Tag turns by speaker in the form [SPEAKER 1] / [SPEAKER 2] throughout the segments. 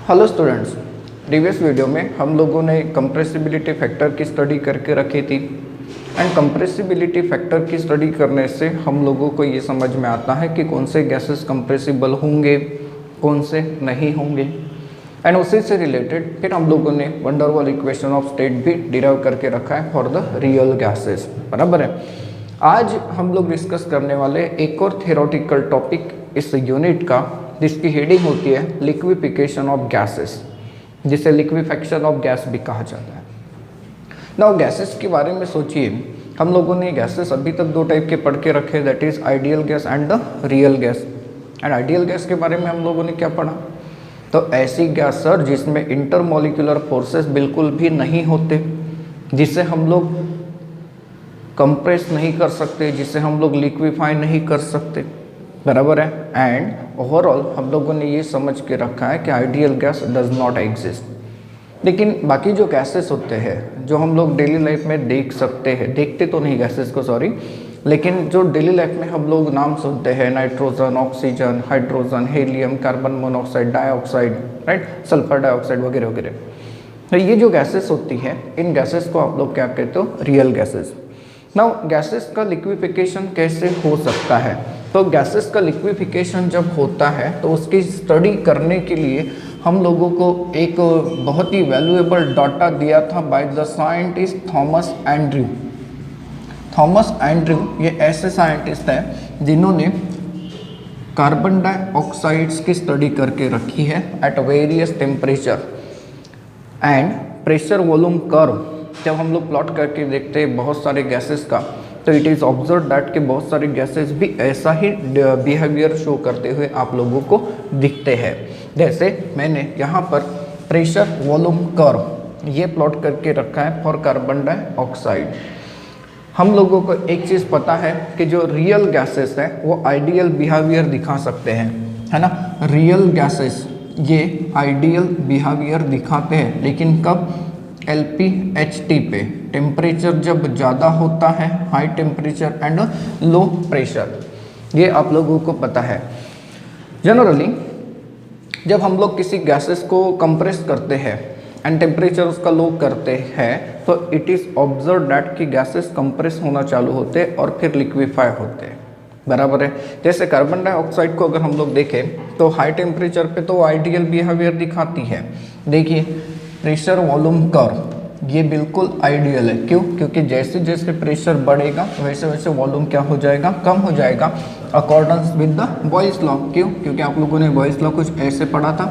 [SPEAKER 1] Hello students, previous video में हम लोगों ने कंप्रेसिबिलिटी फैक्टर की स्टडी करके रखी थी। एंड कंप्रेसिबिलिटी फैक्टर की स्टडी करने से हम लोगों को ये समझ में आता है कि कौन से गैसेस कंप्रेसिबल होंगे, कौन से नहीं होंगे। एंड उसी से रिलेटेड फिर हम लोगों ने वंडर वाल इक्वेशन ऑफ स्टेट भी डिराइव करके रखा है फॉर द रियल गैसेस, बराबर है। आज हम लोग डिस्कस करने वाले एक और थ्योरेटिकल टॉपिक इस यूनिट का, जिसकी हेडिंग होती है लिक्विफिकेशन ऑफ गैसेस, जिसे लिक्विफेक्शन ऑफ गैस भी कहा जाता है। नाउ गैसेस के बारे में सोचिए, हम लोगों ने गैसेस अभी तक दो टाइप के पढ़ के रखे, that is ideal gas and the real gas. And ideal gas के बारे में हम लोगों ने क्या पढ़ा? तो ऐसी गैस सर जिसमें इंटरमॉलिक्यूलर फोर्सेस बिल्कुल भी नहीं होते, जिसे हम लोग कंप्रेस नहीं कर सकते, जिसे हम लोग लिक्विफाई नहीं कर सकते, बराबर है। एंड ओवरऑल हम लोगों ने ये समझ के रखा है कि ideal gas does not exist. लेकिन बाकी जो गैसेस होते हैं जो हम लोग डेली लाइफ में देख सकते हैं, देखते तो नहीं गैसेस को, सॉरी, लेकिन जो डेली लाइफ में हम लोग नाम सुनते हैं, nitrogen, oxygen, hydrogen, helium, carbon monoxide, dioxide, right, sulphur dioxide वगैरह वगैरह, तो ये जो गैसेस होती है, इन गैसेस को आप लोग क्या कहते हो? Real gases. नाउ गैसेस का लिक्विफिकेशन कैसे हो सकता है? तो गैसेस का लिक्विफिकेशन जब होता है तो उसकी स्टडी करने के लिए हम लोगों को एक बहुत ही वैल्यूएबल डाटा दिया था by the scientist Thomas Andrew. Thomas Andrew ये ऐसे साइंटिस्ट हैं जिन्होंने कार्बन डाइऑक्साइड्स की स्टडी करके रखी है at various temperature and pressure volume curve. जब हम लोग प्लॉट करके देखते हैं बहुत सारे गैसेस का, तो इट इज़ ऑब्जर्व दैट कि बहुत सारे गैसेस भी ऐसा ही बिहेवियर शो करते हुए आप लोगों को दिखते हैं। जैसे मैंने यहाँ पर प्रेशर वॉल्यूम कर्व ये प्लॉट करके रखा है फॉर कार्बन डाइऑक्साइड। हम लोगों को एक चीज़ पता है कि जो रियल गैसेस हैं वो आइडियल बिहेवियर दिखा सकते हैं, है ना। रियल गैसेस ये आइडियल बिहेवियर दिखाते हैं, लेकिन कब? LPHT पे, टेम्परेचर जब ज़्यादा होता है, high temperature and low pressure, ये आप लोगों को पता है। जनरली जब हम लोग किसी गैसेस को कंप्रेस करते हैं एंड टेम्परेचर उसका लो करते हैं, तो इट इज़ ऑब्जर्व दैट कि गैसेस कंप्रेस होना चालू होते हैं और फिर लिक्विफाई होते हैं, बराबर है। जैसे कार्बन डाइऑक्साइड को अगर हम लोग देखें तो हाई टेम्परेचर पे तो आइडियल बिहेवियर दिखाती है। देखिए प्रेशर वॉल्यूम कर्व ये बिल्कुल आइडियल है। क्यों? क्योंकि जैसे जैसे प्रेशर बढ़ेगा वैसे वैसे वॉल्यूम क्या हो जाएगा? कम हो जाएगा, accordance with the Boyle's law. क्यों? क्योंकि आप लोगों ने बॉयल्स लॉ कुछ ऐसे पढ़ा था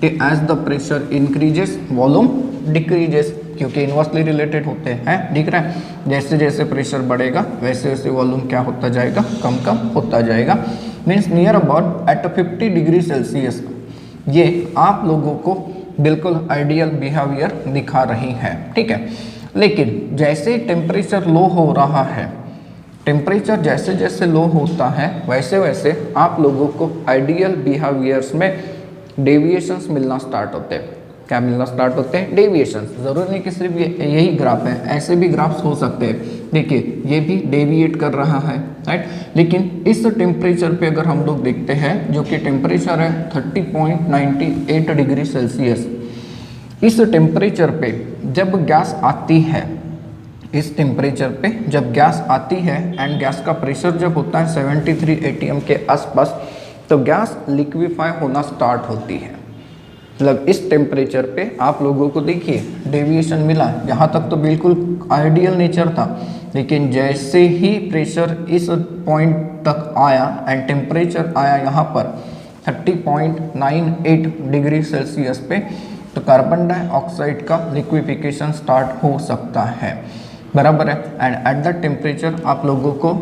[SPEAKER 1] कि as the pressure increases volume decreases, क्योंकि इन्वर्सली रिलेटेड होते हैं, दिख रहा है। जैसे जैसे प्रेशर बढ़ेगा वैसे वैसे वॉल्यूम क्या होता जाएगा? कम कम होता जाएगा। Means near about at 50 degree Celsius ये आप लोगों को बिल्कुल आइडियल बिहेवियर दिखा रही है, ठीक है। लेकिन जैसे टेम्परेचर लो हो रहा है, टेम्परेचर जैसे जैसे लो होता है वैसे वैसे आप लोगों को आइडियल बिहेवियर्स में डेविएशंस मिलना स्टार्ट होते हैं। क्या मिलना स्टार्ट होते हैं? डेविएशंस। ज़रूरी नहीं कि सिर्फ यही ग्राफ है, ऐसे भी ग्राफ्स हो सकते हैं। देखिए ये भी डेविएट कर रहा है, राइट। लेकिन इस टेम्परेचर पे अगर हम लोग देखते हैं, जो कि टेम्परेचर है 30.98 डिग्री सेल्सियस, इस टेम्परेचर पे जब गैस आती है, इस टेम्परेचर पे जब गैस आती है एंड गैस का प्रेशर जब होता है 73 atm के आसपास, तो गैस लिक्विफाई होना स्टार्ट होती है। मतलब इस टेम्परेचर पे आप लोगों को देखिए डेविएशन मिला। यहाँ तक तो बिल्कुल आइडियल नेचर था, लेकिन जैसे ही प्रेशर इस पॉइंट तक आया एंड टेम्परेचर आया यहाँ पर 30.98 डिग्री सेल्सियस पे, तो कार्बन डाइऑक्साइड का लिक्विफिकेशन स्टार्ट हो सकता है, बराबर है। एंड एट द टेम्परेचर आप लोगों को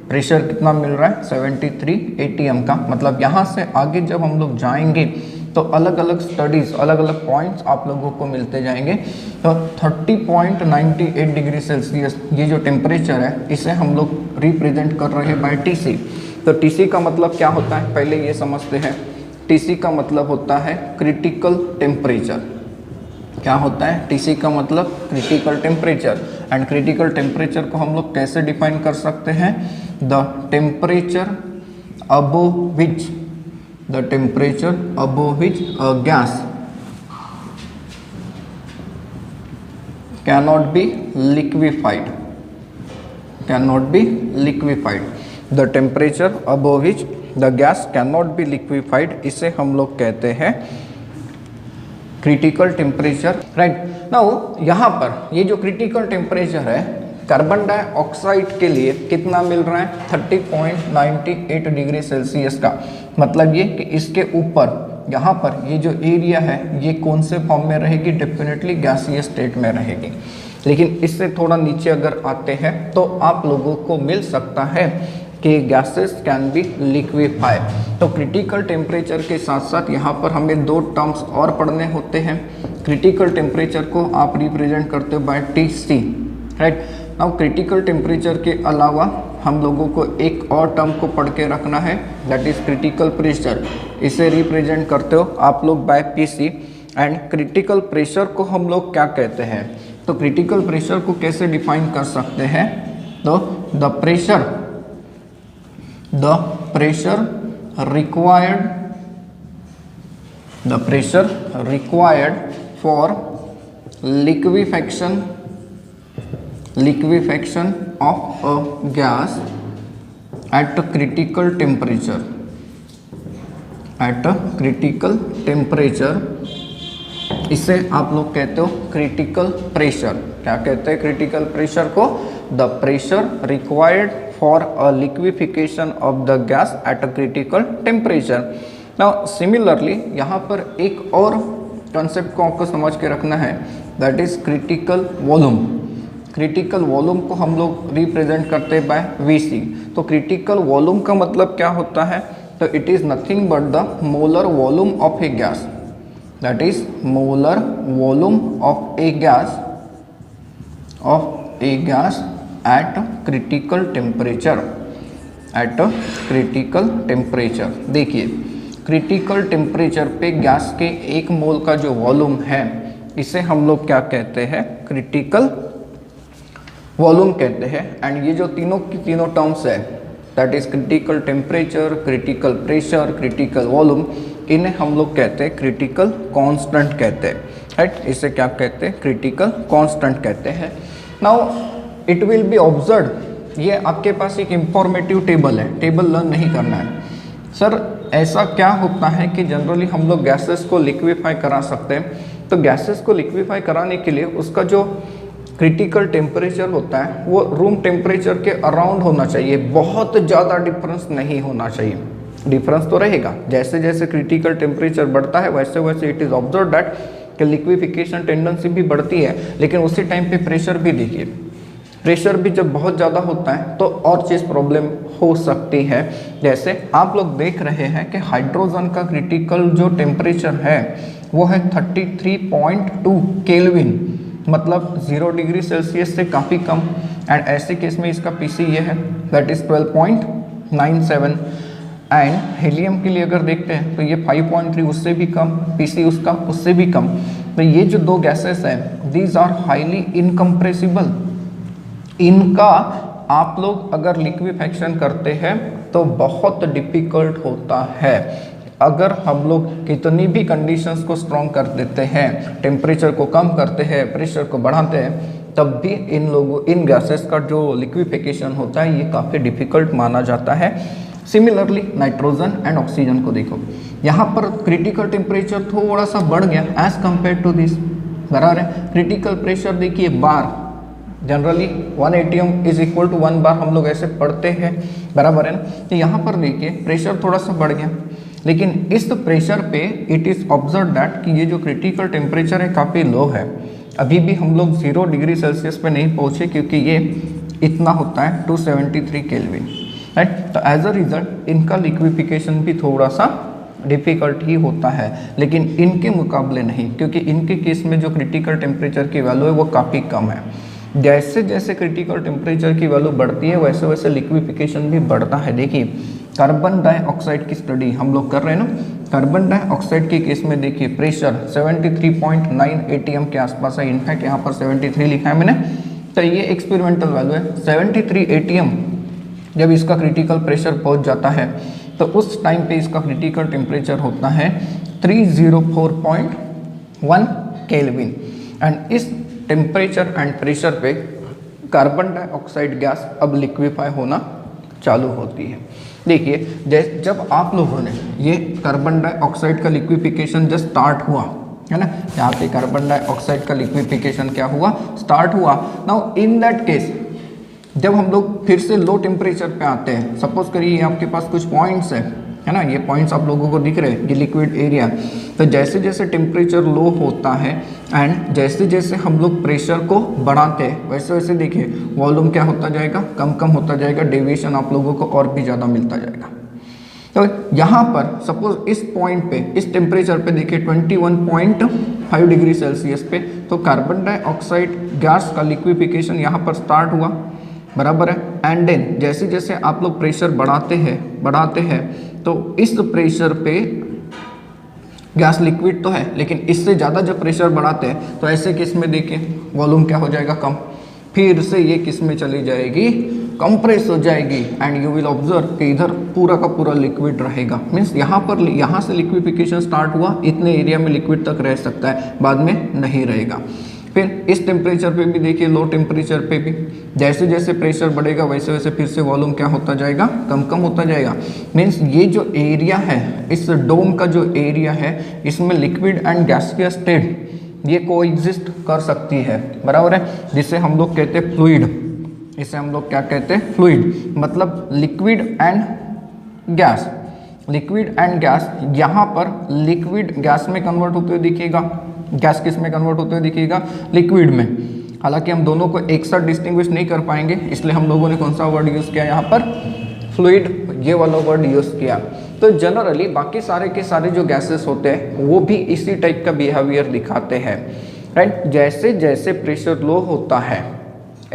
[SPEAKER 1] प्रेशर कितना मिल रहा है? 73 atm का। मतलब यहाँ से आगे जब हम लोग जाएंगे तो अलग अलग स्टडीज़, अलग अलग पॉइंट्स आप लोगों को मिलते जाएंगे। तो 30.98 डिग्री सेल्सियस ये जो टेम्परेचर है, इसे हम लोग रिप्रेजेंट कर रहे हैं बाय TC। तो TC का मतलब क्या होता है पहले ये समझते हैं। TC का मतलब होता है क्रिटिकल टेम्परेचर। क्या होता है? TC का मतलब critical temperature. And critical temperature को हम लोग कैसे डिफाइन कर सकते हैं? The temperature above which a gas cannot be liquefied, cannot be liquefied, the temperature above which the gas cannot be liquefied, इसे हम लोग कहते हैं क्रिटिकल टेम्परेचर, राइट। नाउ यहाँ पर ये जो क्रिटिकल टेम्परेचर है कार्बन डाइऑक्साइड के लिए कितना मिल रहा है 30.98 डिग्री सेल्सियस का, मतलब ये कि इसके ऊपर यहाँ पर ये जो एरिया है ये कौन से फॉर्म में रहेगी, डेफिनेटली गैसीय स्टेट में रहेगी। लेकिन इससे थोड़ा नीचे अगर आते हैं तो आप लोगों को मिल सकता है कि गैसेस कैन बी लिक्विफाई। तो क्रिटिकल टेम्परेचर के साथ साथ यहाँ पर हमें दो टर्म्स और पढ़ने होते हैं। क्रिटिकल टेम्परेचर को आप रिप्रेजेंट करते हो बाय TC, राइट। अब क्रिटिकल टेम्परेचर के अलावा हम लोगों को एक और टर्म को पढ़ के रखना है, दैट इज क्रिटिकल प्रेशर। इसे रिप्रेजेंट करते हो आप लोग by PC। And critical pressure को हम लोग क्या कहते हैं, तो क्रिटिकल प्रेशर को कैसे डिफाइन कर सकते हैं, तो the pressure required for liquefaction of a gas at a critical temperature, इसे आप लोग कहते हो क्रिटिकल प्रेशर। क्या कहते हैं क्रिटिकल प्रेशर को, the pressure required for a liquefaction of the gas at a critical temperature. Now similarly यहाँ पर एक और कंसेप्ट को आपको समझ के रखना है, that is critical volume. Critical volume को हम लोग रिप्रेजेंट करते हैं बाय VC। तो क्रिटिकल वॉल्यूम का मतलब क्या होता है, तो it is nothing but the molar volume of A gas, that is molar volume of A gas at critical temperature. देखिए क्रिटिकल टेम्परेचर पे गैस के एक मोल का जो वॉल्यूम है इसे हम लोग क्या कहते हैं, क्रिटिकल वॉल्यूम कहते हैं। एंड ये जो तीनों की तीनों टर्म्स है, that is critical temperature, critical pressure, critical volume, इन्हें हम लोग कहते हैं क्रिटिकल कांस्टेंट कहते हैं, राइट। इसे क्या कहते हैं, क्रिटिकल कांस्टेंट कहते हैं। Now it will be observe, ये आपके पास एक इंफॉर्मेटिव टेबल है, टेबल लर्न नहीं करना है। सर ऐसा क्या होता है कि जनरली हम लोग गैसेस को लिक्विफाई करा सकते हैं, तो गैसेस को लिक्विफाई कराने के लिए उसका जो क्रिटिकल टेम्परेचर होता है वो रूम टेम्परेचर के अराउंड होना चाहिए, बहुत ज़्यादा डिफरेंस नहीं होना चाहिए। डिफरेंस तो रहेगा, जैसे जैसे क्रिटिकल टेम्परेचर बढ़ता है वैसे वैसे इट इज़ ऑब्जर्व दैट कि लिक्विफिकेशन टेंडेंसी भी बढ़ती है, लेकिन उसी टाइम पे प्रेशर भी देखिए, प्रेशर भी जब बहुत ज़्यादा होता है तो और चीज़ प्रॉब्लम हो सकती है। जैसे आप लोग देख रहे हैं कि हाइड्रोजन का क्रिटिकल जो टेम्परेचर है वो है 33.2 केल्विन, मतलब 0 डिग्री सेल्सियस से काफ़ी कम। एंड ऐसे केस में इसका PC ये है, दैट इज़ 12.97। एंड हीलियम के लिए अगर देखते हैं तो ये 5.3, उससे भी कम, PC उसका उससे भी कम। तो ये जो दो गैसेस हैं, दीज आर हाईली इनकम्प्रेसिबल। इनका आप लोग अगर लिक्विफेक्शन करते हैं तो बहुत डिफ़िकल्ट होता है। अगर हम लोग कितनी भी कंडीशंस को स्ट्रॉन्ग कर देते हैं, टेम्परेचर को कम करते हैं, प्रेशर को बढ़ाते हैं, तब भी इन गैसेस का जो लिक्विफिकेशन होता है ये काफ़ी डिफ़िकल्ट माना जाता है। सिमिलरली नाइट्रोजन एंड ऑक्सीजन को देखो, यहाँ पर क्रिटिकल टेम्परेचर थोड़ा सा बढ़ गया एज कम्पेयर टू दिस, बराबर है। क्रिटिकल प्रेशर देखिए bar, generally 1 atm is equal to 1 bar हम लोग ऐसे पढ़ते हैं, बराबर है ना। तो यहाँ पर देखिए प्रेशर थोड़ा सा बढ़ गया, लेकिन इस प्रेशर पे इट इज़ ऑब्जर्व दैट कि ये जो क्रिटिकल टेम्परेचर है काफ़ी लो है। अभी भी हम लोग 0 डिग्री सेल्सियस पे नहीं पहुँचे, क्योंकि ये इतना होता है 273 केल्विन, राइट। तो एज अ रिजल्ट इनका लिक्विफिकेशन भी थोड़ा सा डिफ़िकल्ट ही होता है, लेकिन इनके मुकाबले नहीं, क्योंकि इनके केस में जो क्रिटिकल टेम्परेचर की वैल्यू है वो काफ़ी कम है। जैसे जैसे क्रिटिकल टेम्परेचर की वैल्यू बढ़ती है वैसे वैसे लिक्विफिकेशन भी बढ़ता है। देखिए कार्बन डाइऑक्साइड की स्टडी हम लोग कर रहे हैं ना, कार्बन डाइऑक्साइड के केस में देखिए प्रेशर 73.9 atm के आसपास है। इनफैक्ट यहाँ पर 73 लिखा है मैंने, तो ये एक्सपेरिमेंटल वैल्यू है। 73 atm जब इसका क्रिटिकल प्रेशर पहुँच जाता है तो उस टाइम पे इसका क्रिटिकल टेम्परेचर होता है 304.1 केल्विन। एंड इस टेम्परेचर एंड प्रेशर पे कार्बन डाइऑक्साइड गैस अब लिक्विफाई होना चालू होती है। देखिए जब आप लोगों ने ये कार्बन डाइऑक्साइड का लिक्विफिकेशन जब स्टार्ट हुआ है ना, यहाँ पे कार्बन डाइऑक्साइड का लिक्विफिकेशन क्या हुआ, स्टार्ट हुआ। नाउ इन दैट केस जब हम लोग फिर से लो टेम्परेचर पे आते हैं, सपोज करिए आपके पास कुछ पॉइंट्स है ना, ये पॉइंट्स आप लोगों को दिख रहे हैं, ये लिक्विड एरिया। तो जैसे जैसे टेम्परेचर लो होता है एंड जैसे जैसे हम लोग प्रेशर को बढ़ाते हैं वैसे वैसे देखिए वॉल्यूम क्या होता जाएगा, कम कम होता जाएगा, डेविएशन आप लोगों को और भी ज़्यादा मिलता जाएगा। तो यहाँ पर सपोज इस पॉइंट पे, इस टेम्परेचर पे देखिए 21.5 डिग्री सेल्सियस पे, तो कार्बन डाइऑक्साइड गैस का लिक्विफिकेशन यहाँ पर स्टार्ट हुआ, बराबर है। एंड देन जैसे जैसे आप लोग प्रेशर बढ़ाते हैं तो इस प्रेशर पे गैस लिक्विड तो है, लेकिन इससे ज़्यादा जब प्रेशर बढ़ाते हैं तो ऐसे केस में देखिए वॉल्यूम क्या हो जाएगा, कम। फिर से ये किस में चली जाएगी, कंप्रेस हो जाएगी एंड यू विल ऑब्जर्व कि इधर पूरा का पूरा लिक्विड रहेगा। मीन्स यहाँ से लिक्विफिकेशन स्टार्ट हुआ, इतने एरिया में लिक्विड तक रह सकता है, बाद में नहीं रहेगा। फिर इस टेम्परेचर पे भी देखिए, लो टेम्परेचर पे भी जैसे जैसे प्रेशर बढ़ेगा वैसे वैसे फिर से वॉल्यूम क्या होता जाएगा, कम कम होता जाएगा। मीन्स ये जो एरिया है, इस डोम का जो एरिया है, इसमें लिक्विड एंड गैसियस स्टेट ये कोएग्जिस्ट कर सकती है, बराबर है, जिसे हम लोग कहते हैं फ्लूइड। इसे हम लोग क्या कहते हैं, फ्लूइड, मतलब liquid and gas. Liquid and gas, यहाँ पर लिक्विड गैस में कन्वर्ट होते हुए दिखेगा, गैस किस में कन्वर्ट होते हुए दिखेगा, लिक्विड में। हालांकि हम दोनों को एक साथ डिस्टिंग्विश नहीं कर पाएंगे, इसलिए हम लोगों ने कौन सा वर्ड यूज़ किया यहाँ पर, फ्लूइड, ये वाला वर्ड यूज़ किया। तो जनरली बाकी सारे के सारे जो गैसेस होते हैं वो भी इसी टाइप का बिहेवियर दिखाते हैं, राइट। जैसे जैसे प्रेशर लो होता है,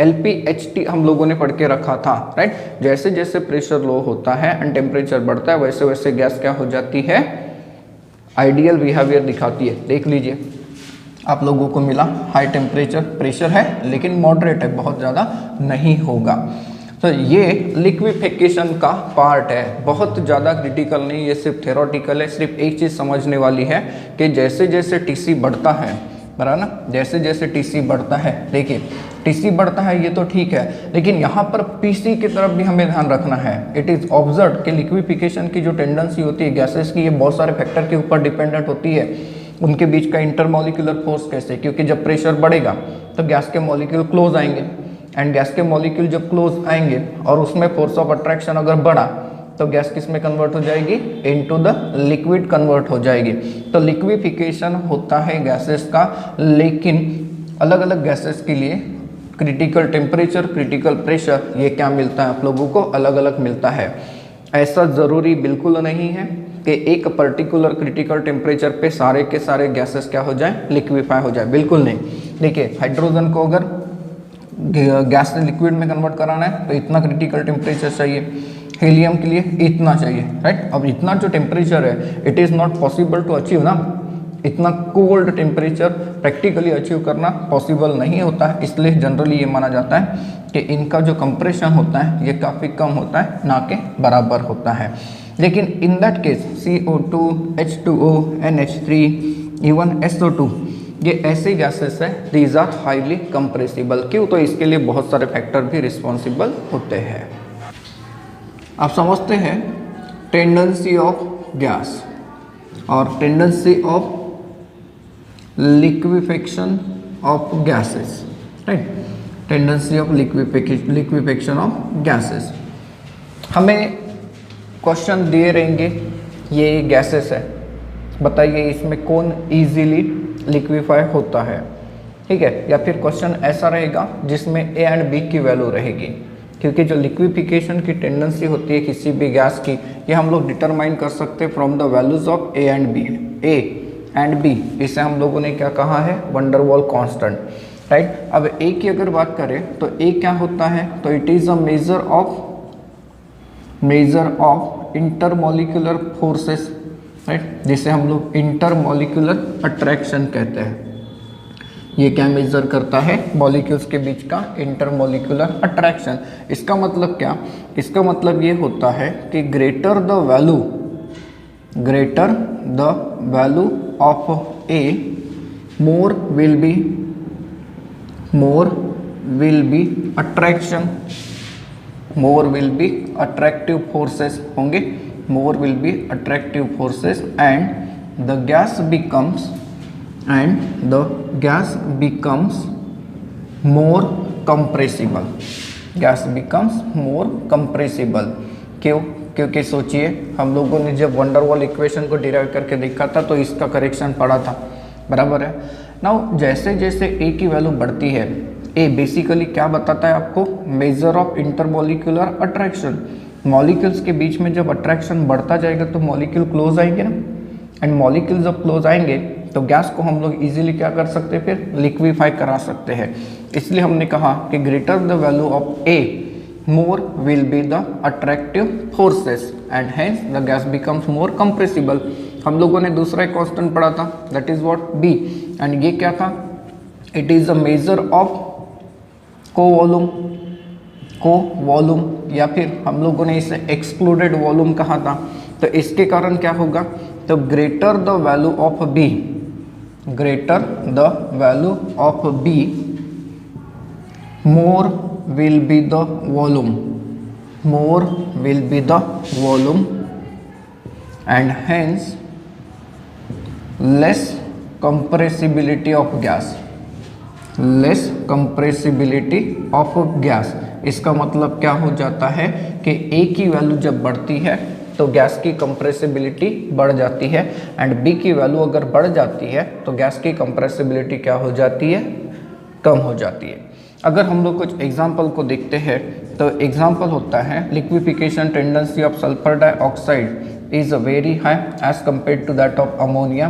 [SPEAKER 1] LPHT हम लोगों ने पढ़ के रखा था, राइट। जैसे जैसे प्रेशर लो होता है एंड टेम्परेचर बढ़ता है वैसे वैसे गैस क्या हो जाती है, आइडियल बिहेवियर दिखाती है। देख लीजिए आप लोगों को मिला हाई टेम्परेचर, प्रेशर है लेकिन मॉडरेट है, बहुत ज़्यादा नहीं होगा। तो ये लिक्विफिकेशन का पार्ट है, बहुत ज़्यादा क्रिटिकल नहीं, ये सिर्फ थ्योरेटिकल है। सिर्फ एक चीज़ समझने वाली है कि जैसे जैसे TC बढ़ता है, बराबर ना, जैसे जैसे TC बढ़ता है, देखिए TC बढ़ता है ये तो ठीक है, लेकिन यहाँ पर PC की तरफ भी हमें ध्यान रखना है। इट इज़ ऑब्जर्व कि लिक्विफिकेशन की जो टेंडेंसी होती है गैसेस की, ये बहुत सारे फैक्टर के ऊपर डिपेंडेंट होती है। उनके बीच का इंटरमॉलिक्यूलर फोर्स कैसे, क्योंकि जब प्रेशर बढ़ेगा तो गैस के मॉलिक्यूल क्लोज आएंगे एंड गैस के मॉलिक्यूल जब क्लोज आएंगे और उसमें फोर्स ऑफ अट्रैक्शन अगर बढ़ा तो गैस किस में कन्वर्ट हो जाएगी, इनटू द लिक्विड कन्वर्ट हो जाएगी। तो लिक्विफिकेशन होता है गैसेस का, लेकिन अलग अलग गैसेस के लिए क्रिटिकल टेम्परेचर, क्रिटिकल प्रेशर, ये क्या मिलता है आप लोगों को, अलग अलग मिलता है। ऐसा ज़रूरी बिल्कुल नहीं है कि एक पर्टिकुलर क्रिटिकल टेम्परेचर पे सारे के सारे गैसेस क्या हो जाए, लिक्विफाई हो जाए, बिल्कुल नहीं। देखिए हाइड्रोजन को अगर गैस से लिक्विड में कन्वर्ट कराना है तो इतना क्रिटिकल टेम्परेचर चाहिए, हीलियम के लिए इतना चाहिए, राइट। अब इतना जो टेम्परेचर है it is not possible to achieve ना, इतना कोल्ड टेम्परेचर प्रैक्टिकली अचीव करना पॉसिबल नहीं होता है। इसलिए जनरली ये माना जाता है कि इनका जो कंप्रेशन होता है ये काफ़ी कम होता है, ना के बराबर होता है। लेकिन in that case CO2, H2O, NH3, even SO2, ये ऐसे गैसेस है, दीज आर हाईली कंप्रेसिबल। क्यों, तो इसके लिए बहुत सारे फैक्टर भी रिस्पॉन्सिबल होते हैं। आप समझते हैं टेंडेंसी ऑफ गैस और tendency of liquefaction of gases, right. Tendency of liquefaction of gases, हमें क्वेश्चन दिए रहेंगे, ये गैसेस है, बताइए इसमें कौन इजीली लिक्विफाई होता है, ठीक है। या फिर क्वेश्चन ऐसा रहेगा जिसमें A एंड B की वैल्यू रहेगी, क्योंकि जो लिक्विफिकेशन की टेंडेंसी होती है किसी भी गैस की, ये हम लोग डिटरमाइन कर सकते हैं from the values of A and B। A and B, इसे हम लोगों ने क्या कहा है, वंडर वॉल कॉन्स्टेंट, राइट। अब A की अगर बात करें तो A क्या होता है, तो it is a measure of intermolecular forces, right, जिसे हम लोग इंटरमॉलिक्यूलर अट्रैक्शन कहते हैं। ये क्या मेजर करता है, मॉलिक्यूल्स के बीच का इंटरमॉलिक्यूलर अट्रैक्शन। इसका मतलब क्या, इसका मतलब ये होता है कि greater the value of A, more will be more will be attraction, more will be attractive forces होंगे, more will be attractive forces and the gas becomes more compressible, gas becomes more compressible। क्यों? क्योंकि सोचिए हम लोगों ने जब van der Waals equation को derive करके देखा था तो इसका करेक्शन पड़ा था, बराबर है। नाउ जैसे जैसे ए की वैल्यू बढ़ती है, ए बेसिकली क्या बताता है आपको, measure of intermolecular attraction. Molecules के बीच में जब अट्रैक्शन बढ़ता जाएगा तो मॉलिक्यूल क्लोज आएंगे ना, एंड मॉलिक्यूल जब क्लोज आएंगे तो गैस को हम लोग इजीली क्या कर सकते हैं, फिर लिक्विफाई करा सकते हैं। इसलिए हमने कहा कि greater the value of A more will be the attractive forces and hence the gas becomes more compressible। हम लोगों ने दूसरा एक कांस्टेंट पढ़ा था, that is what B, and ये क्या था, it is a measure of co-volume या फिर हम लोगों ने इसे excluded volume कहा था। तो इसके कारण क्या होगा, तो greater the value of B, greater the value of B, more will be the volume, more will be the volume and hence less compressibility of gas, less compressibility of gas। इसका मतलब क्या हो जाता है कि A की value जब बढ़ती है तो गैस की कंप्रेसिबिलिटी बढ़ जाती है, एंड B की वैल्यू अगर बढ़ जाती है तो गैस की कंप्रेसिबिलिटी क्या हो जाती है, कम हो जाती है। अगर हम लोग कुछ एग्जाम्पल को देखते हैं तो एग्जाम्पल होता है liquefaction tendency of sulphur dioxide is very high as compare to that of ammonia,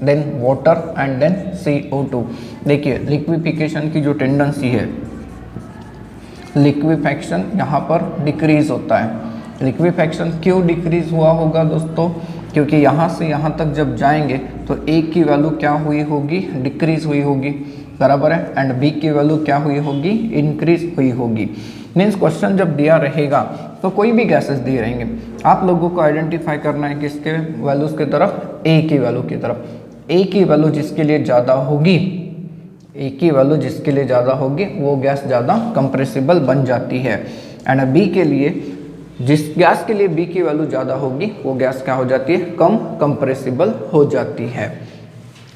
[SPEAKER 1] then water and then CO2। देखिए लिक्विफिकेशन की जो टेंडेंसी है, लिक्विफैक्शन यहाँ पर डिक्रीज होता है। लिक्विफैक्शन क्यों डिक्रीज हुआ होगा दोस्तों, क्योंकि यहाँ से यहाँ तक जब जाएंगे तो A की वैल्यू क्या हुई होगी, डिक्रीज हुई होगी, बराबर है, एंड B की वैल्यू क्या हुई होगी, इंक्रीज हुई होगी। मीन्स क्वेश्चन जब दिया रहेगा तो कोई भी गैसेस दिए रहेंगे, आप लोगों को आइडेंटिफाई करना है किसके वैल्यूज की तरफ, A की वैल्यू की तरफ। A की वैल्यू जिसके लिए ज़्यादा होगी, A की वैल्यू जिसके लिए ज़्यादा होगी वो गैस ज़्यादा कंप्रेसिबल बन जाती है, एंड B के लिए, जिस गैस के लिए B की वैल्यू ज़्यादा होगी वो गैस क्या हो जाती है, कम कंप्रेसिबल हो जाती है।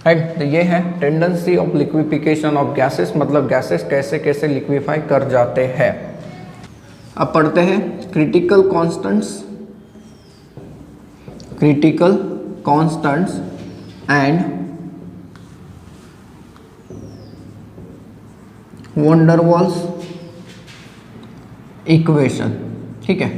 [SPEAKER 1] राइट, तो ये है tendency of liquefaction of gases, मतलब गैसेस कैसे कैसे लिक्विफाई कर जाते हैं। अब पढ़ते हैं critical constants, critical constants and Van der Waals equation. ठीक है,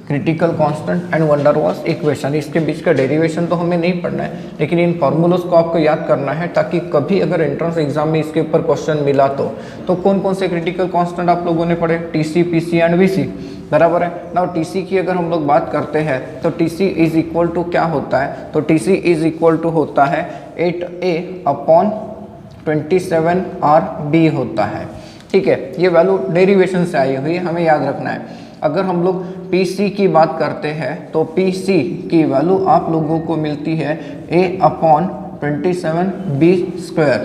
[SPEAKER 1] critical constant and Van der Waals equation, इसके बीच का डेरिवेशन तो हमें नहीं पढ़ना है, लेकिन इन फॉर्मूलोज को आपको याद करना है ताकि कभी अगर एंट्रेंस एग्जाम में इसके ऊपर क्वेश्चन मिला तो कौन कौन से क्रिटिकल कांस्टेंट आप लोगों ने पढ़े, TC, PC एंड VC, बराबर है। नाउ TC की अगर हम लोग बात करते हैं तो TC इज इक्वल टू क्या होता है, तो TC इज इक्वल टू होता है 8A/27RB होता है। ठीक है, ये वैल्यू डेरिवेशन से आई हुई है, हमें याद रखना है। अगर हम लोग PC की बात करते हैं तो PC की वैल्यू आप लोगों को मिलती है A/27B²,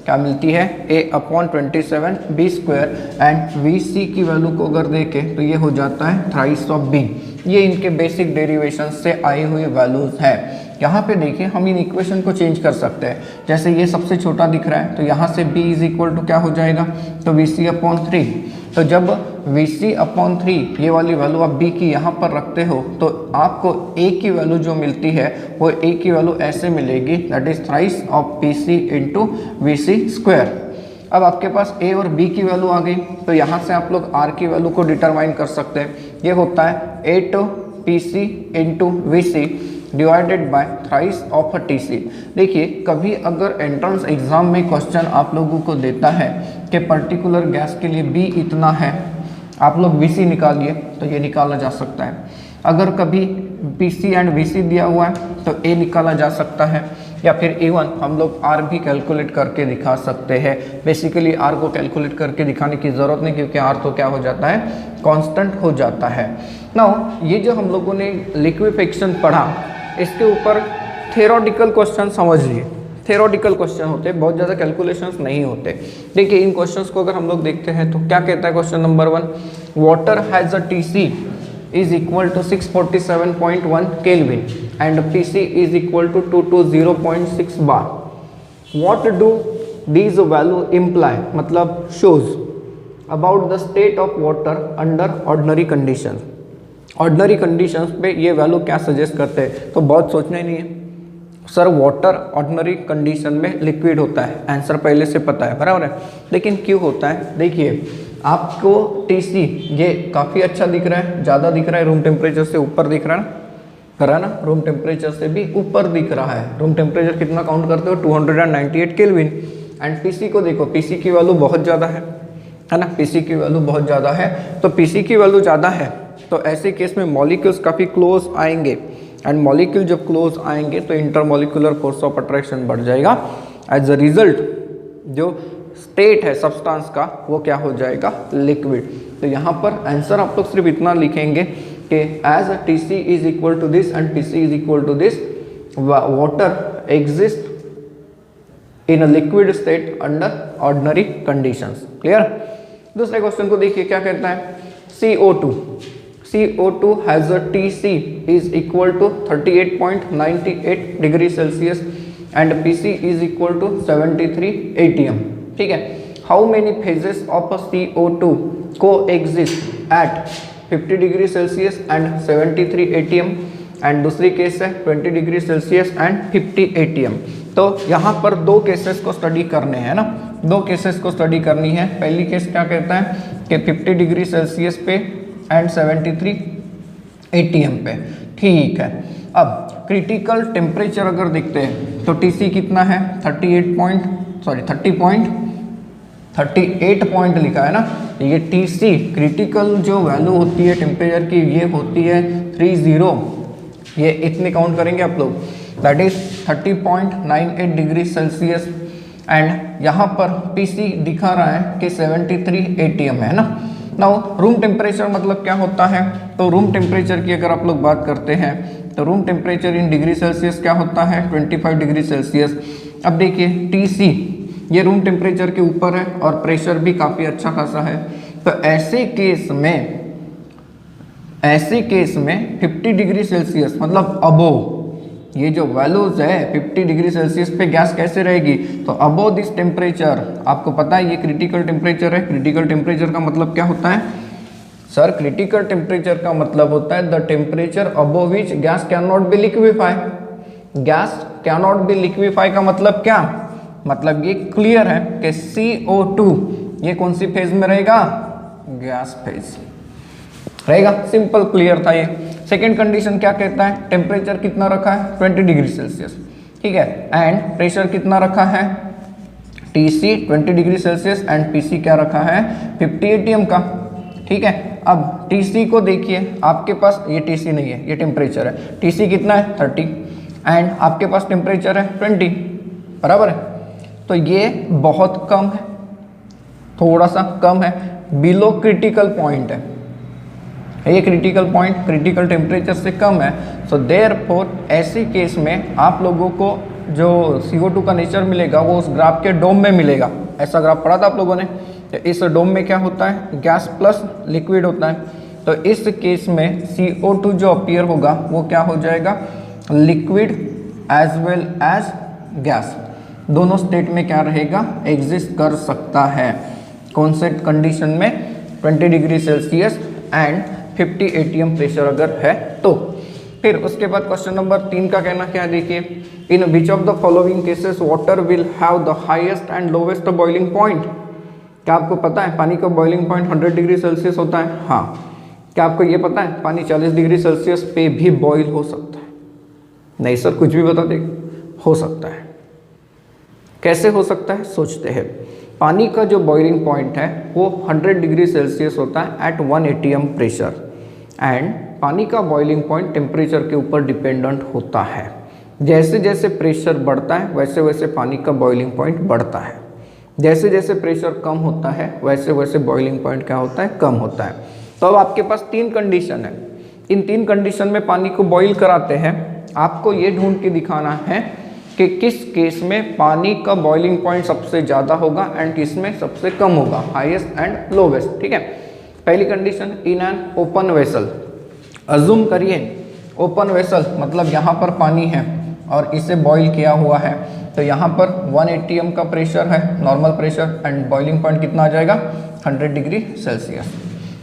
[SPEAKER 1] क्या मिलती है, A/27B², एंड VC की वैल्यू को अगर देखें तो ये हो जाता है थ्राइस ऑफ B। ये इनके बेसिक डेरिवेशन से आई हुई वैल्यूज है। यहाँ पे देखिए हम इन इक्वेशन को चेंज कर सकते हैं, जैसे ये सबसे छोटा दिख रहा है तो यहाँ से B इज इक्वल टू क्या हो जाएगा, तो VC/3। तो जब VC/3 ये वाली वैल्यू आप B की यहाँ पर रखते हो तो आपको A की वैल्यू जो मिलती है वो A की वैल्यू ऐसे मिलेगी, that is thrice of PC/VC²। अब आपके पास A और B की वैल्यू आ गई तो यहाँ से आप लोग R की वैल्यू को डिटरमाइन कर सकते हैं। ये होता है 8PC/VC divided by thrice of TC। देखिए कभी अगर एंट्रेंस एग्जाम में क्वेश्चन आप लोगों को देता है कि पर्टिकुलर गैस के लिए B इतना है, आप लोग VC निकालिए तो ये निकाला जा सकता है। अगर कभी PC एंड VC दिया हुआ है तो A निकाला जा सकता है, या फिर इवन हम लोग R भी कैलकुलेट करके दिखा सकते हैं। बेसिकली R को कैलकुलेट करके दिखाने की ज़रूरत नहीं, क्योंकि R तो क्या हो जाता है, कांस्टेंट हो जाता है। नाउ ये जो हम लोगों ने लिक्विफिकेशन पढ़ा इसके ऊपर थ्योरेटिकल क्वेश्चन समझ लिए। थ्योरेटिकल क्वेश्चन होते हैं, बहुत ज़्यादा कैलकुलेशंस नहीं होते। देखिए इन क्वेश्चंस को अगर हम लोग देखते हैं तो क्या कहता है question number 1, water has a TC is equal to 647.1 Kelvin and PC is equal to 220.6 bar. What do these value imply, मतलब shows about the state of water under ordinary conditions. Ordinary conditions पे ये value क्या suggest करते हैं, तो बहुत सोचना ही नहीं है सर, वाटर ऑर्डिनरी कंडीशन में लिक्विड होता है, आंसर पहले से पता है, बराबर है। लेकिन क्यों होता है, देखिए आपको TC ये काफ़ी अच्छा दिख रहा है, ज़्यादा दिख रहा है, रूम टेम्परेचर से ऊपर दिख रहा है ना, रूम टेम्परेचर से भी ऊपर दिख रहा है। रूम टेम्परेचर कितना काउंट करते हो, 298 केल्विन। एंड PC को देखो, PC की वैल्यू बहुत ज़्यादा है ना, PC की वैल्यू बहुत ज़्यादा है। तो PC की वैल्यू ज़्यादा है तो ऐसे केस में मॉलिक्यूल्स काफ़ी क्लोज आएंगे, एंड मॉलिक्यूल जब क्लोज आएंगे तो इंटरमॉलिक्यूलर फोर्स ऑफ अट्रैक्शन बढ़ जाएगा। एज अ रिजल्ट जो स्टेट है सब्सटेंस का वो क्या हो जाएगा, लिक्विड। तो यहाँ पर आंसर आप लोग सिर्फ इतना लिखेंगे कि as TC is equal to this and PC is equal to this, water exist in a liquid state under ordinary conditions. Clear. दूसरे क्वेश्चन को देखिए क्या कहता है, CO2 has a TC is equal to 38.98 degree Celsius and PC is equal to 73 atm। ठीक है, how many phases of CO2 को exist at 50 degree Celsius and 73 atm, and दूसरी केस है 20 डिग्री सेल्सियस एंड 50 atm। तो यहाँ पर दो cases को स्टडी करने हैं ना, दो केसेस को स्टडी करनी है। पहली केस क्या कहता है कि 50 डिग्री सेल्सियस पे एंड 73 atm पे, ठीक है। अब क्रिटिकल टेम्परेचर अगर देखते हैं तो TC कितना है, 38 पॉइंट लिखा है ना, ये TC क्रिटिकल जो वैल्यू होती है टेम्परेचर की ये होती है 30, ये इतने काउंट करेंगे आप लोग, that is 30.98 degree Celsius. And यहाँ पर PC दिखा रहा है कि 73 atm है ना। नाउ रूम टेम्परेचर मतलब क्या होता है, तो रूम टेम्परेचर की अगर आप लोग बात करते हैं तो room temperature in degree Celsius क्या होता है, 25 डिग्री सेल्सियस। अब देखिए TC ये रूम टेम्परेचर के ऊपर है और प्रेशर भी काफ़ी अच्छा खासा है, तो ऐसे केस में 50 डिग्री सेल्सियस मतलब अबोव, ये जो वैल्यूज है 50 डिग्री सेल्सियस पे गैस कैसे रहेगी, तो अबोव दिस टेम्परेचर, आपको पता है ये क्रिटिकल टेम्परेचर है। क्रिटिकल टेम्परेचर का मतलब क्या होता है सर, क्रिटिकल टेम्परेचर का मतलब होता है the temperature above which gas can not be liquefy. Gas can not be liquefy का मतलब क्या, मतलब ये क्लियर है कि CO2 ये कौन सी फेज में रहेगा, गैस फेज रहेगा। सिंपल क्लियर था ये। सेकेंड कंडीशन क्या कहता है, टेम्परेचर कितना रखा है 20 डिग्री सेल्सियस, ठीक है, एंड प्रेशर कितना रखा है TC 20 degree Celsius and PC क्या रखा है 50 atm का, ठीक है। अब TC को देखिए, आपके पास ये TC नहीं है, ये टेम्परेचर है। TC कितना है 30 एंड आपके पास टेम्परेचर है 20, बराबर है। तो ये बहुत कम है, थोड़ा सा कम है, बिलो क्रिटिकल पॉइंट है, ये क्रिटिकल पॉइंट क्रिटिकल टेम्परेचर से कम है। सो देयरफॉर ऐसे केस में आप लोगों को जो CO2 का नेचर मिलेगा वो उस ग्राफ के डोम में मिलेगा। ऐसा ग्राफ पढ़ा था आप लोगों ने, तो इस डोम में क्या होता है, गैस प्लस लिक्विड होता है। तो इस केस में CO2 जो अपीयर होगा वो क्या हो जाएगा, liquid as well as gas, दोनों स्टेट में क्या रहेगा, एग्जिस्ट कर सकता है। कौन से कंडीशन में, 20 degree Celsius and 50 atm pressure अगर है तो। फिर उसके बाद क्वेश्चन नंबर 3 का कहना क्या है, देखिए, in which of the following cases water will have the highest and lowest boiling point. क्या आपको पता है पानी का बॉइलिंग पॉइंट 100 डिग्री सेल्सियस होता है, हाँ। क्या आपको ये पता है पानी 40 डिग्री सेल्सियस पे भी बॉईल हो सकता है, नहीं सर कुछ भी बता देगा, हो सकता है। कैसे हो सकता है, सोचते हैं। पानी का जो बॉइलिंग पॉइंट है वो 100 डिग्री सेल्सियस होता है एट 1 atm प्रेशर, एंड पानी का बॉइलिंग पॉइंट टेम्परेचर के ऊपर डिपेंडेंट होता है। जैसे जैसे प्रेशर बढ़ता है वैसे वैसे पानी का बॉइलिंग पॉइंट बढ़ता है, जैसे जैसे प्रेशर कम होता है वैसे वैसे बॉइलिंग पॉइंट क्या होता है, कम होता है। तो अब आपके पास 3 कंडीशन है, इन 3 कंडीशन में पानी को बॉइल कराते हैं। आपको ये ढूंढ के दिखाना है कि किस केस में पानी का बॉइलिंग पॉइंट सबसे ज़्यादा होगा एंड किस में सबसे कम होगा, हाईएस्ट एंड लोवेस्ट। ठीक है, पहली condition, in an open vessel. Assume करिए ओपन वेसल मतलब यहाँ पर पानी है और इसे बॉईल किया हुआ है, तो यहाँ पर 1 atm का प्रेशर है, normal pressure, and boiling point कितना आ जाएगा 100 डिग्री सेल्सियस।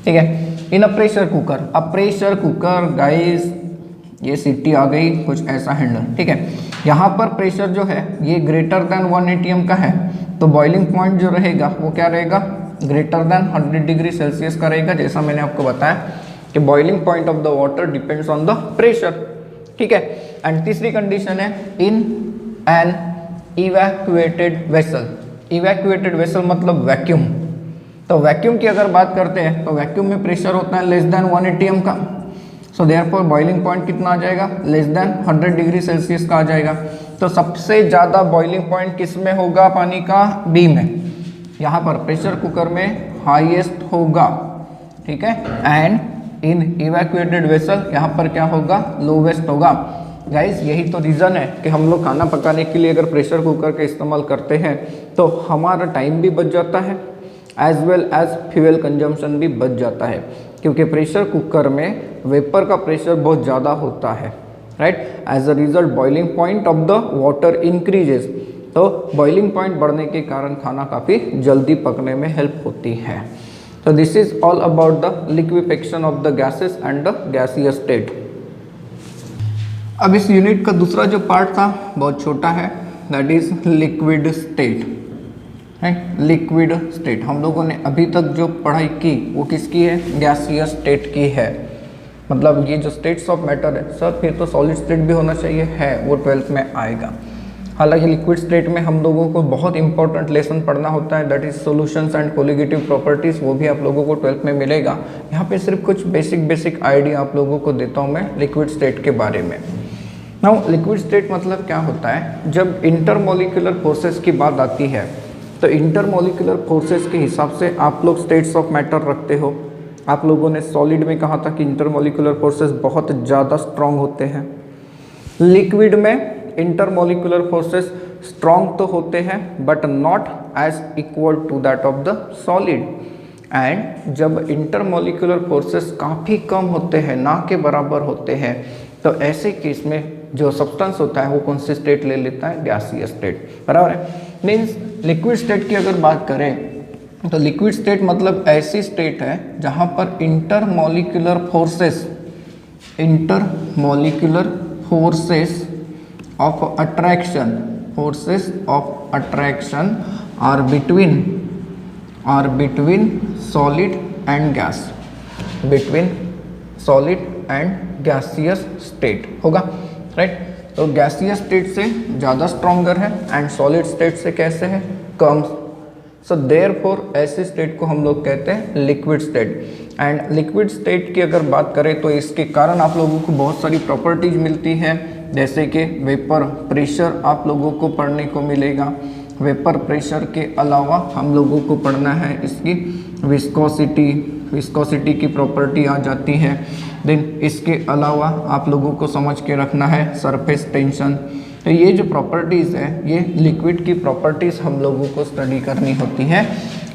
[SPEAKER 1] ठीक है, इन अ प्रेशर कुकर, अब प्रेशर कुकर गाइस ये सीटी आ गई, कुछ ऐसा हैंडल। ठीक है, यहाँ पर प्रेशर जो है ये ग्रेटर देन 1 atm का है, तो बॉइलिंग पॉइंट जो रहेगा वो क्या रहेगा, ग्रेटर देन 100 डिग्री सेल्सियस का रहेगा, जैसा मैंने आपको बताया कि boiling point of the water depends on the pressure. ठीक है, एंड तीसरी कंडीशन है in an evacuated vessel. Evacuated vessel मतलब वैक्यूम, तो वैक्यूम की अगर बात करते हैं तो वैक्यूम में प्रेशर होता है लेस देन 1 atm का, सो देयरफॉर बॉइलिंग पॉइंट कितना आ जाएगा, लेस देन 100 डिग्री सेल्सियस का आ जाएगा। तो सबसे ज़्यादा बॉइलिंग पॉइंट किस में होगा, पानी का बी में, यहाँ पर प्रेशर कुकर में हाईएस्ट होगा। ठीक है, एंड इन इवैक्यूएटेड वेसल यहाँ पर क्या होगा, लोवेस्ट होगा। गाइस यही तो रीज़न है कि हम लोग खाना पकाने के लिए अगर प्रेशर कुकर का इस्तेमाल करते हैं तो हमारा टाइम भी बच जाता है as well as fuel consumption भी बच जाता है, क्योंकि प्रेशर कुकर में वेपर का प्रेशर बहुत ज़्यादा होता है, right. As a result boiling point of the water increases, तो बॉइलिंग पॉइंट बढ़ने के कारण खाना काफ़ी जल्दी पकने में हेल्प होती है। तो this is all about the liquefaction of the gases and the gaseous state. अब इस यूनिट का दूसरा जो पार्ट था बहुत छोटा है, that is liquid state, right. Liquid state हम लोगों ने अभी तक जो पढ़ाई की वो किसकी है, गैसियस स्टेट की है। मतलब ये जो स्टेट्स ऑफ मैटर है सर फिर तो सॉलिड स्टेट भी होना चाहिए, है वो 12th में आएगा। हालांकि लिक्विड स्टेट में हम लोगों को बहुत इंपॉर्टेंट लेसन पढ़ना होता है, that is solutions and colligative properties, वो भी आप लोगों को 12th में मिलेगा। यहाँ पे सिर्फ कुछ बेसिक आइडिया आप लोगों को देता हूँ मैं लिक्विड स्टेट के बारे में। नाउ लिक्विड स्टेट मतलब क्या होता है, जब इंटरमोलिकुलर फोर्सेस की बात आती है तो इंटरमोलिकुलर फोर्सेस के हिसाब से आप लोग स्टेट्स ऑफ मैटर रखते हो। आप लोगों ने सॉलिड में कहा था कि इंटरमोलिकुलर फोर्सेस बहुत ज़्यादा स्ट्रॉन्ग होते हैं। लिक्विड में इंटरमोलिकुलर फोर्सेस स्ट्रॉन्ग तो होते हैं but not as equal to that of the solid. And जब इंटरमोलिकुलर फोर्सेस काफ़ी कम होते हैं, ना के बराबर होते हैं, तो ऐसे केस में जो सब्सटेंस होता है वो कौन सी स्टेट ले लेता है, गैसियस स्टेट, बराबर है। मीन्स लिक्विड स्टेट की अगर बात करें तो लिक्विड स्टेट मतलब ऐसी स्टेट है जहाँ पर intermolecular forces of attraction are between solid and gas, between solid and gaseous state होगा, राइट। तो गैसियस स्टेट से ज़्यादा स्ट्रॉन्गर है एंड सॉलिड स्टेट से कैसे है, कम। सो देयरफॉर ऐसी स्टेट को हम लोग कहते हैं liquid state. And liquid state की अगर बात करें तो इसके कारण आप लोगों को बहुत सारी प्रॉपर्टीज मिलती है, जैसे कि वेपर प्रेशर आप लोगों को पढ़ने को मिलेगा। वेपर प्रेशर के अलावा हम लोगों को पढ़ना है इसकी विस्कोसिटी की प्रॉपर्टी आ जाती है। देन इसके अलावा आप लोगों को समझ के रखना है सरफेस टेंशन। तो ये जो प्रॉपर्टीज़ है ये लिक्विड की प्रॉपर्टीज़ हम लोगों को स्टडी करनी होती है।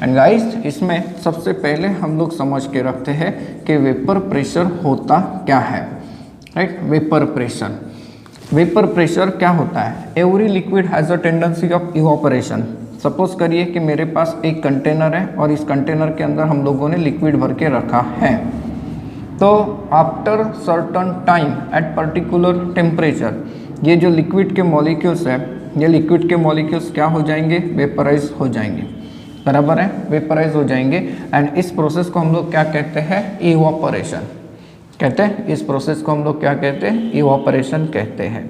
[SPEAKER 1] एंड गाइस इसमें सबसे पहले हम लोग समझ के रखते हैं कि वेपर प्रेशर होता क्या है, राइट। वेपर प्रेशर क्या होता है, every liquid has a tendency of evaporation. Suppose करिए कि मेरे पास एक कंटेनर है और इस कंटेनर के अंदर हम लोगों ने लिक्विड भर के रखा है, तो after certain time at particular temperature ये जो लिक्विड के मॉलिक्यूल्स है, ये लिक्विड के मॉलिक्यूल्स क्या हो जाएंगे, वेपराइज हो जाएंगे, बराबर है, वेपराइज हो जाएंगे। एंड इस प्रोसेस को हम लोग क्या कहते हैं, इवापोरेशन कहते हैं। इस प्रोसेस को हम लोग क्या कहते हैं, इवापोरेशन कहते हैं।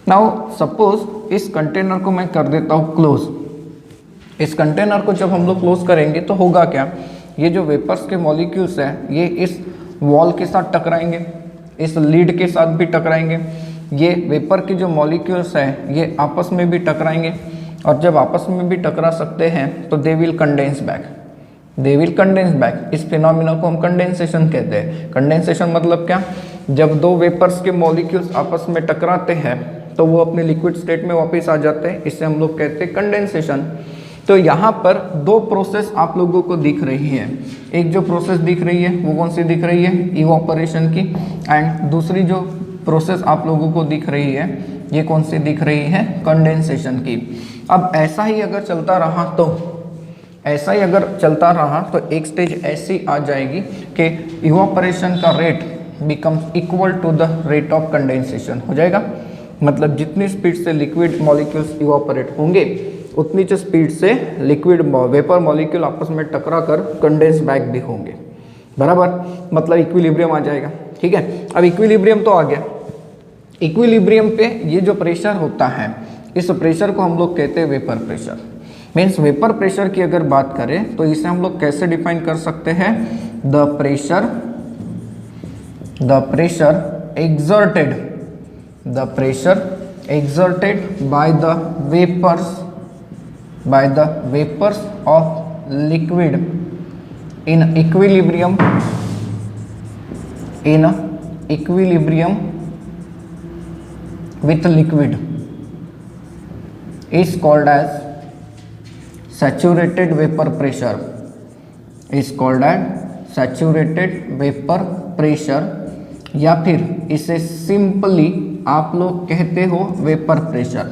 [SPEAKER 1] नाउ सपोज इस कंटेनर को मैं कर देता हूँ क्लोज। इस कंटेनर को जब हम लोग क्लोज करेंगे तो होगा क्या, ये जो वेपर्स के मॉलिक्यूल्स हैं ये इस वॉल के साथ टकराएंगे, इस लीड के साथ भी टकराएंगे, ये वेपर के जो मॉलिक्यूल्स हैं ये आपस में भी टकराएंगे, और जब आपस में भी टकरा सकते हैं तो दे विल कंडेंस बैक। इस फिनोमिना को हम कंडेंसेशन कहते हैं। कंडेंसेशन मतलब क्या, जब दो वेपर्स के मॉलिक्यूल्स आपस में टकराते हैं तो वो अपने लिक्विड स्टेट में वापस आ जाते हैं, इससे हम लोग कहते हैं कंडेंसेशन। तो यहाँ पर दो प्रोसेस आप लोगों को दिख रही है, एक जो प्रोसेस दिख रही है वो कौन सी दिख रही है, इवापोरेशन की, एंड दूसरी जो प्रोसेस आप लोगों को दिख रही है ये कौन सी दिख रही है, कंडेंसेशन की। अब ऐसा ही अगर चलता रहा तो एक स्टेज ऐसी आ जाएगी कि इवापोरेशन का rate becomes equal to the rate of condensation हो जाएगा। मतलब जितनी स्पीड से लिक्विड मॉलिक्यूल्स इवापोरेट होंगे उतनी जो स्पीड से लिक्विड वेपर मॉलिक्यूल आपस में टकरा कर कंडेंस बैक भी होंगे, बराबर, मतलब इक्विलिब्रियम आ जाएगा। ठीक है, अब इक्विलिब्रियम तो आ गया। इक्विलिब्रियम पे ये जो प्रेशर होता है, इस प्रेशर को हम लोग कहते हैं vapour pressure. Means vapour pressure की अगर बात करें तो इसे हम लोग कैसे डिफाइन कर सकते हैं, the pressure exerted by the vapors of liquid in equilibrium with liquid is called as saturated vapor pressure, या फिर इसे सिंपली आप लोग कहते हो वेपर प्रेशर।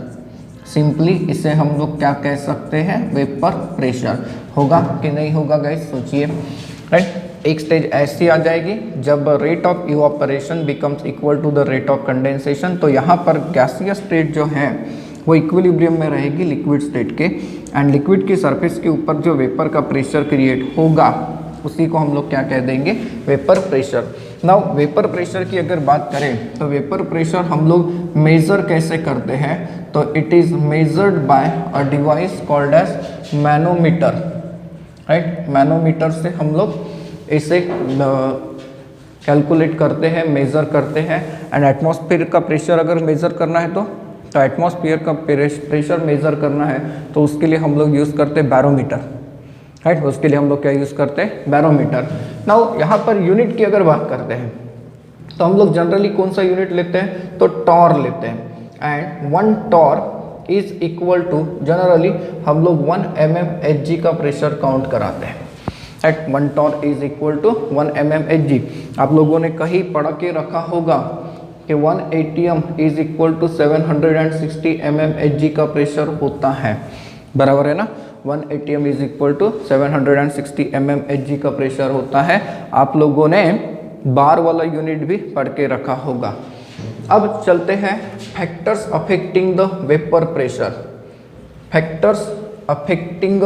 [SPEAKER 1] सिंपली इसे हम लोग क्या कह सकते हैं, वेपर प्रेशर। होगा कि नहीं होगा गाइस, सोचिए। राइट, एक स्टेज ऐसी आ जाएगी जब rate of evaporation becomes equal to the rate of condensation. तो यहाँ पर गैसियस स्टेट जो है वो इक्विलिब्रियम में रहेगी लिक्विड स्टेट के, एंड लिक्विड की सरफेस के ऊपर जो वेपर का प्रेशर क्रिएट होगा उसी को हम लोग क्या कह देंगे, vapour pressure. Now vapour pressure की अगर बात करें तो वेपर प्रेशर हम लोग मेजर कैसे करते हैं, तो it is measured by a device called as manometer. Right, manometer से हम लोग इसे कैलकुलेट करते हैं, मेजर करते हैं। एंड एटमॉस्फेयर का प्रेशर अगर मेजर करना है तो एटमॉस्फेयर का प्रेशर मेजर करना है तो उसके लिए हम लोग यूज़ करते हैं बैरोमीटर। राइट, उसके लिए हम लोग क्या यूज़ करते हैं, बैरोमीटर। नाउ यहाँ पर यूनिट की अगर बात करते हैं तो हम लोग जनरली कौन सा यूनिट लेते हैं, तो टॉर लेते हैं। And 1 torr is equal to, generally हम लोग 1 mmHg का प्रेशर काउंट कराते हैं। At 1 torr is equal to 1 mmHg। आप लोगों ने कहीं पढ़ के रखा होगा कि 1 atm is equal to 760 mmHg का प्रेशर होता है, बराबर है ना। 1 atm is equal to 760 mmHg का प्रेशर होता है। आप लोगों ने बार वाला यूनिट भी पढ़ के रखा होगा। अब चलते हैं factors affecting the vapour pressure. Factors affecting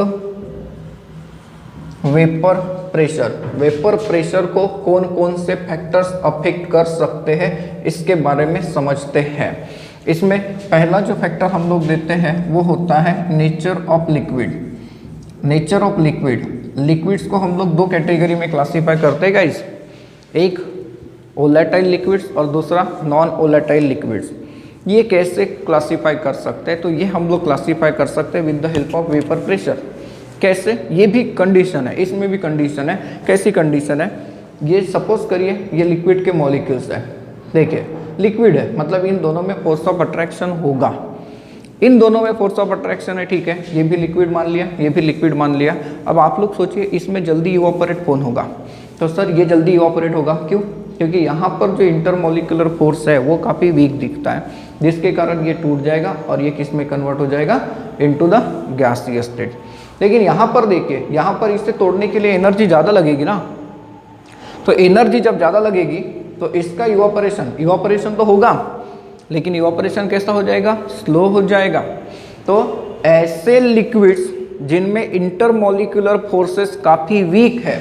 [SPEAKER 1] vapour pressure, vapour pressure को कौन कौन से फैक्टर्स अफेक्ट कर सकते हैं इसके बारे में समझते हैं। इसमें पहला जो फैक्टर हम लोग देते हैं वो होता है nature of liquid. Nature of liquids को हम लोग 2 कैटेगरी में क्लासीफाई करते हैं गाइस, एक वोलेटाइल लिक्विड्स और दूसरा नॉन वोलेटाइल लिक्विड्स। ये कैसे क्लासीफाई कर सकते हैं, तो ये हम लोग क्लासीफाई कर सकते हैं with the help of vapour pressure. कैसे, ये भी कंडीशन है, इसमें भी कंडीशन है। कैसी कंडीशन है, ये सपोज करिए ये लिक्विड के मॉलिक्यूल्स है, देखिए लिक्विड है मतलब इन दोनों में फोर्स ऑफ अट्रैक्शन होगा, इन दोनों में फोर्स ऑफ अट्रैक्शन है, ठीक है। ये भी लिक्विड मान लिया, ये भी लिक्विड मान लिया। अब आप लोग सोचिए इसमें जल्दी इवापोरेट कौन होगा, तो सर ये जल्दी इवापोरेट होगा, क्यों, क्योंकि यहाँ पर जो इंटरमोलिकुलर फोर्स है वो काफ़ी वीक दिखता है, जिसके कारण ये टूट जाएगा और ये किस में कन्वर्ट हो जाएगा, इनटू द गैसियस स्टेट। लेकिन यहाँ पर देखिए, यहाँ पर इसे तोड़ने के लिए एनर्जी ज़्यादा लगेगी ना, तो एनर्जी जब ज़्यादा लगेगी तो इसका इवापोरेशन तो होगा, लेकिन इवापोरेशन कैसा हो जाएगा, स्लो हो जाएगा। तो ऐसे लिक्विड्स जिनमें इंटरमोलिकुलर फोर्सेस काफ़ी वीक है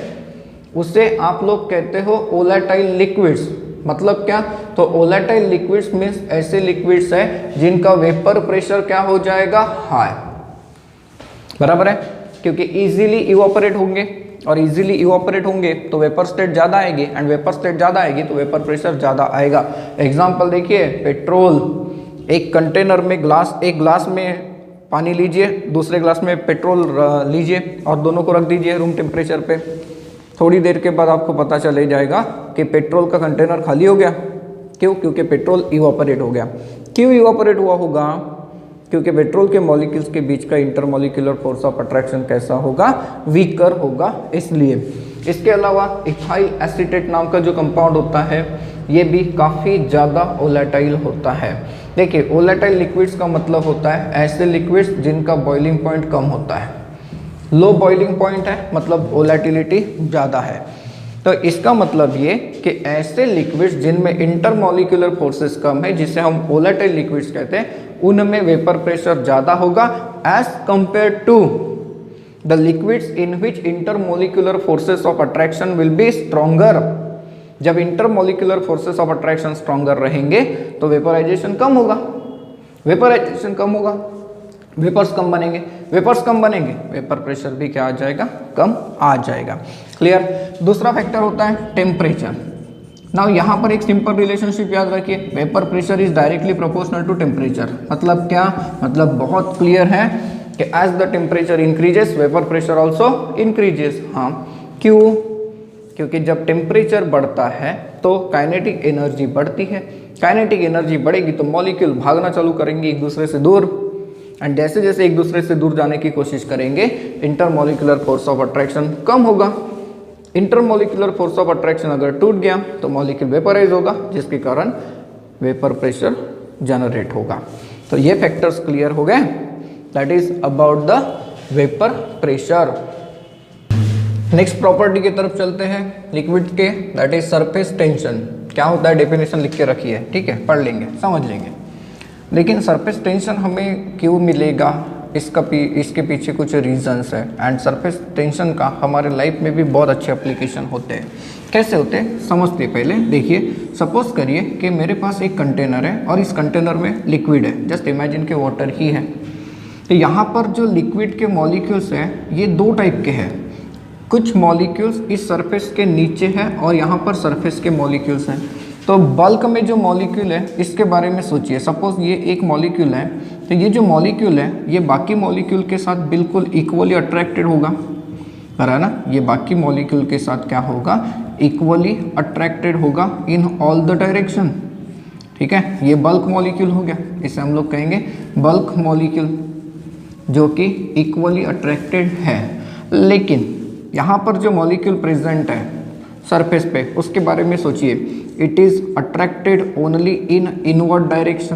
[SPEAKER 1] उसे आप लोग कहते हो वोलेटाइल लिक्विड्स। मतलब क्या, तो वोलेटाइल लिक्विड्स मीन्स ऐसे लिक्विड्स है जिनका वेपर प्रेशर क्या हो जाएगा, हाई, बराबर है, क्योंकि इजीली इवापोरेट होंगे और इजीली इवापोरेट होंगे तो वेपर स्टेट ज़्यादा आएगी, एंड वेपर स्टेट ज़्यादा आएगी तो वेपर प्रेशर ज़्यादा आएगा। एग्जांपल देखिए, पेट्रोल, एक कंटेनर में एक ग्लास में पानी लीजिए, दूसरे ग्लास में पेट्रोल लीजिए और दोनों को रख दीजिए रूम टेम्परेचर पे। थोड़ी देर के बाद आपको पता चले जाएगा कि पेट्रोल का कंटेनर खाली हो गया। क्यों, क्योंकि पेट्रोल इवापोरेट हो गया। क्यों इवापोरेट हुआ होगा? क्योंकि पेट्रोल के मॉलिक्यूल्स के बीच का इंटरमॉलिक्यूलर फोर्स ऑफ अट्रैक्शन कैसा होगा? वीकर होगा, इसलिए। इसके अलावा इथाइल एसीटेट नाम का जो कंपाउंड होता है ये भी काफ़ी ज़्यादा वोलेटाइल होता है। देखिए, वोलेटाइल लिक्विड्स का मतलब होता है ऐसे लिक्विड्स जिनका बॉइलिंग पॉइंट कम होता है। लो बॉइलिंग पॉइंट है मतलब वोलेटिलिटी ज़्यादा है। तो इसका मतलब ये कि ऐसे लिक्विड्स जिनमें इंटरमॉलिक्यूलर फोर्सेस कम है, जिसे हम वोलेटाइल लिक्विड्स कहते हैं, उनमें वेपर प्रेशर ज़्यादा होगा as compare to the liquids in which intermolecular forces of attraction will be stronger. जब intermolecular forces of attraction stronger रहेंगे तो वेपराइजेशन कम होगा, वेपराइजेशन कम होगा, वेपर्स कम बनेंगे, वेपर्स कम बनेंगे, वेपर प्रेशर भी क्या आ जाएगा? कम आ जाएगा। क्लियर? दूसरा फैक्टर होता है टेम्परेचर। नाउ यहाँ पर एक सिंपल रिलेशनशिप याद रखिए, vapour pressure is directly proportional to temperature. मतलब क्या? मतलब बहुत क्लियर है कि as the temperature increases vapour pressure also increases. हाँ, क्यों? क्योंकि जब टेम्परेचर बढ़ता है तो काइनेटिक एनर्जी बढ़ती है, काइनेटिक एनर्जी बढ़ेगी तो मॉलिक्यूल भागना चालू करेंगे एक दूसरे से दूर, एंड जैसे जैसे एक दूसरे से दूर जाने की कोशिश करेंगे इंटरमॉलिक्यूलर फोर्स ऑफ अट्रैक्शन कम होगा। इंटरमॉलिक्यूलर फोर्स ऑफ अट्रैक्शन अगर टूट गया तो मॉलिक्यूल वेपराइज होगा, जिसके कारण वेपर प्रेशर जनरेट होगा। तो ये फैक्टर्स क्लियर हो गए, that is about the vapour pressure. Next property की तरफ चलते हैं लिक्विड के, दैट इज सरफेस टेंशन। क्या होता है डेफिनेशन लिख के रखी है, ठीक है, पढ़ लेंगे, समझ लेंगे। लेकिन सरफेस टेंशन हमें क्यों मिलेगा, इसके पीछे कुछ रीजंस है, एंड सरफेस टेंशन का हमारे लाइफ में भी बहुत अच्छे एप्लीकेशन होते हैं। कैसे होते हैं समझते पहले। देखिए, सपोज करिए कि मेरे पास एक कंटेनर है और इस कंटेनर में लिक्विड है, जस्ट इमेजिन के वाटर ही है। तो यहाँ पर जो लिक्विड के मॉलिक्यूल्स हैं ये दो टाइप के हैं। कुछ मॉलिक्यूल्स इस सरफेस के नीचे हैं और यहाँ पर सरफेस के मॉलिक्यूल्स हैं। तो बल्क में जो मॉलिक्यूल है इसके बारे में सोचिए। सपोज ये एक मॉलिक्यूल है, तो ये जो मॉलिक्यूल है ये बाकी मॉलिक्यूल के साथ बिल्कुल इक्वली अट्रैक्टेड होगा, है ना। ये बाकी मॉलिक्यूल के साथ क्या होगा? इक्वली अट्रैक्टेड होगा इन ऑल द डायरेक्शन, ठीक है। ये बल्क मॉलिक्यूल हो गया, इसे हम लोग कहेंगे बल्क मॉलिक्यूल, जो कि इक्वली अट्रैक्टेड है। लेकिन यहाँ पर जो मॉलिक्यूल प्रेजेंट है सरफेस पे, उसके बारे में सोचिए। It is attracted only in inward direction,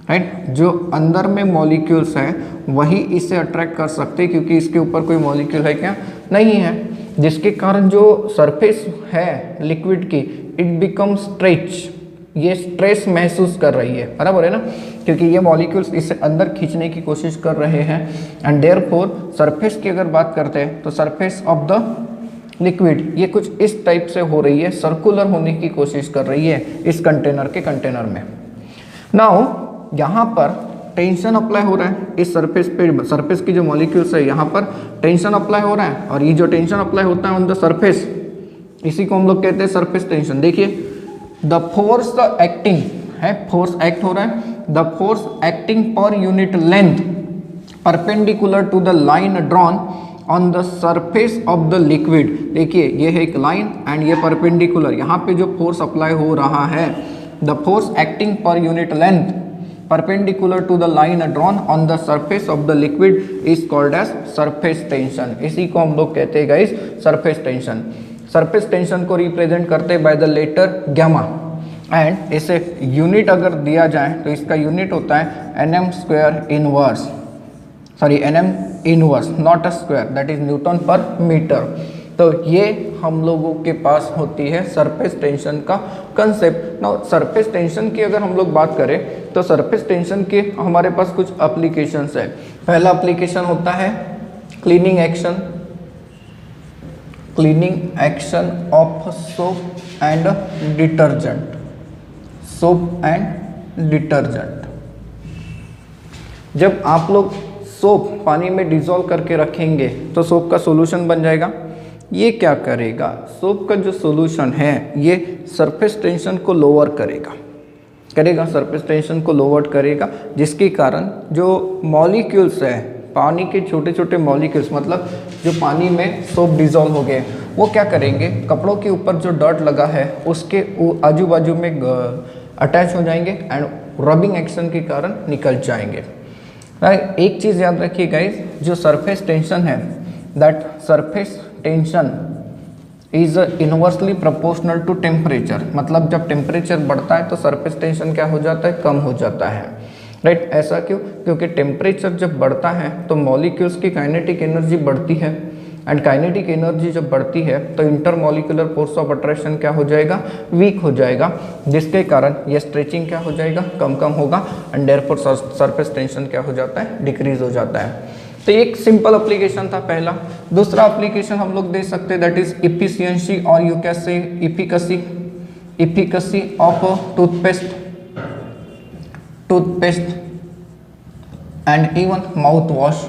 [SPEAKER 1] right. जो अंदर में मॉलिक्यूल्स हैं वही इसे अट्रैक्ट कर सकते हैं, क्योंकि इसके ऊपर कोई मॉलिक्यूल है क्या? नहीं है, जिसके कारण जो सरफेस है लिक्विड की इट बिकम स्ट्रेच, ये स्ट्रेस महसूस कर रही है, बराबर है ना, क्योंकि ये मॉलिक्यूल्स इसे अंदर खींचने की कोशिश कर रहे हैं। एंड देयरफॉर सरफेस की अगर बात करते हैं तो सरफेस ऑफ द लिक्विड ये कुछ इस टाइप से हो रही है, सर्कुलर होने की कोशिश कर रही है इस कंटेनर में। नाउ यहाँ पर टेंशन अप्लाई हो रहा है इस सरफेस पे, सरफेस की जो मॉलिक्यूल्स है यहाँ पर टेंशन अप्लाई हो रहा है, और ये जो टेंशन अप्लाई होता है ऑन द सरफेस, इसी को हम लोग कहते हैं सरफेस टेंशन। देखिए, द फोर्स द एक्टिंग है, फोर्स एक्ट हो रहा है, द फोर्स एक्टिंग पर unit length perpendicular to the line drawn on the surface of the liquid. देखिए, ये है एक लाइन एंड ये परपेंडिकुलर, यहाँ पे जो फोर्स अप्लाई हो रहा है, द फोर्स एक्टिंग पर unit length perpendicular to the line drawn on the surface of the liquid is called as surface tension. इसी को हम लोग कहते हैं guys surface tension. Surface tension को रिप्रेजेंट करते हैं by the letter gamma, and इसे यूनिट अगर दिया जाए तो इसका यूनिट होता है nm square inverse, sorry nm inverse, not a square, that is newton per metre. तो ये हम लोगों के पास होती है सरफेस टेंशन का कंसेप्ट। नाउ सरफेस टेंशन की अगर हम लोग बात करें तो सरफेस टेंशन के हमारे पास कुछ एप्लीकेशंस है। पहला एप्लीकेशन होता है cleaning action, cleaning action of soap and detergent, soap and detergent. जब आप लोग सोप पानी में डिजोल्व करके रखेंगे तो सोप का सॉल्यूशन बन जाएगा। ये क्या करेगा? सोप का जो सॉल्यूशन है ये सरफेस टेंशन को लोअर करेगा, सरफेस टेंशन को लोअर करेगा, जिसके कारण जो मॉलिक्यूल्स है, पानी के छोटे छोटे मॉलिक्यूल्स, मतलब जो पानी में सोप डिजोल्व हो गए, वो क्या करेंगे? कपड़ों के ऊपर जो डर्ट लगा है उसके आजू बाजू में अटैच हो जाएंगे एंड रबिंग एक्शन के कारण निकल जाएंगे। एक चीज़ याद रखिए गाइस, जो सरफेस टेंशन है, that surface tension is inversely proportional to temperature. मतलब जब टेम्परेचर बढ़ता है तो सरफेस टेंशन क्या हो जाता है, कम हो जाता है, राइट। ऐसा क्यों? क्योंकि टेम्परेचर जब बढ़ता है तो मॉलिक्यूल्स की काइनेटिक एनर्जी बढ़ती है, एंड काइनेटिक एनर्जी जब बढ़ती है तो इंटरमॉलिक्यूलर फोर्स ऑफ अट्रैक्शन क्या हो जाएगा, वीक हो जाएगा, जिसके कारण ये स्ट्रेचिंग क्या हो जाएगा, कम होगा, एंड देयरफॉर सरफेस टेंशन क्या हो जाता है, डिक्रीज हो जाता है। तो एक सिंपल एप्लीकेशन था पहला। दूसरा एप्लीकेशन हम लोग दे सकते हैं, दैट इज इफिशियंसी और you can say efficacy of toothpaste and even mouth wash.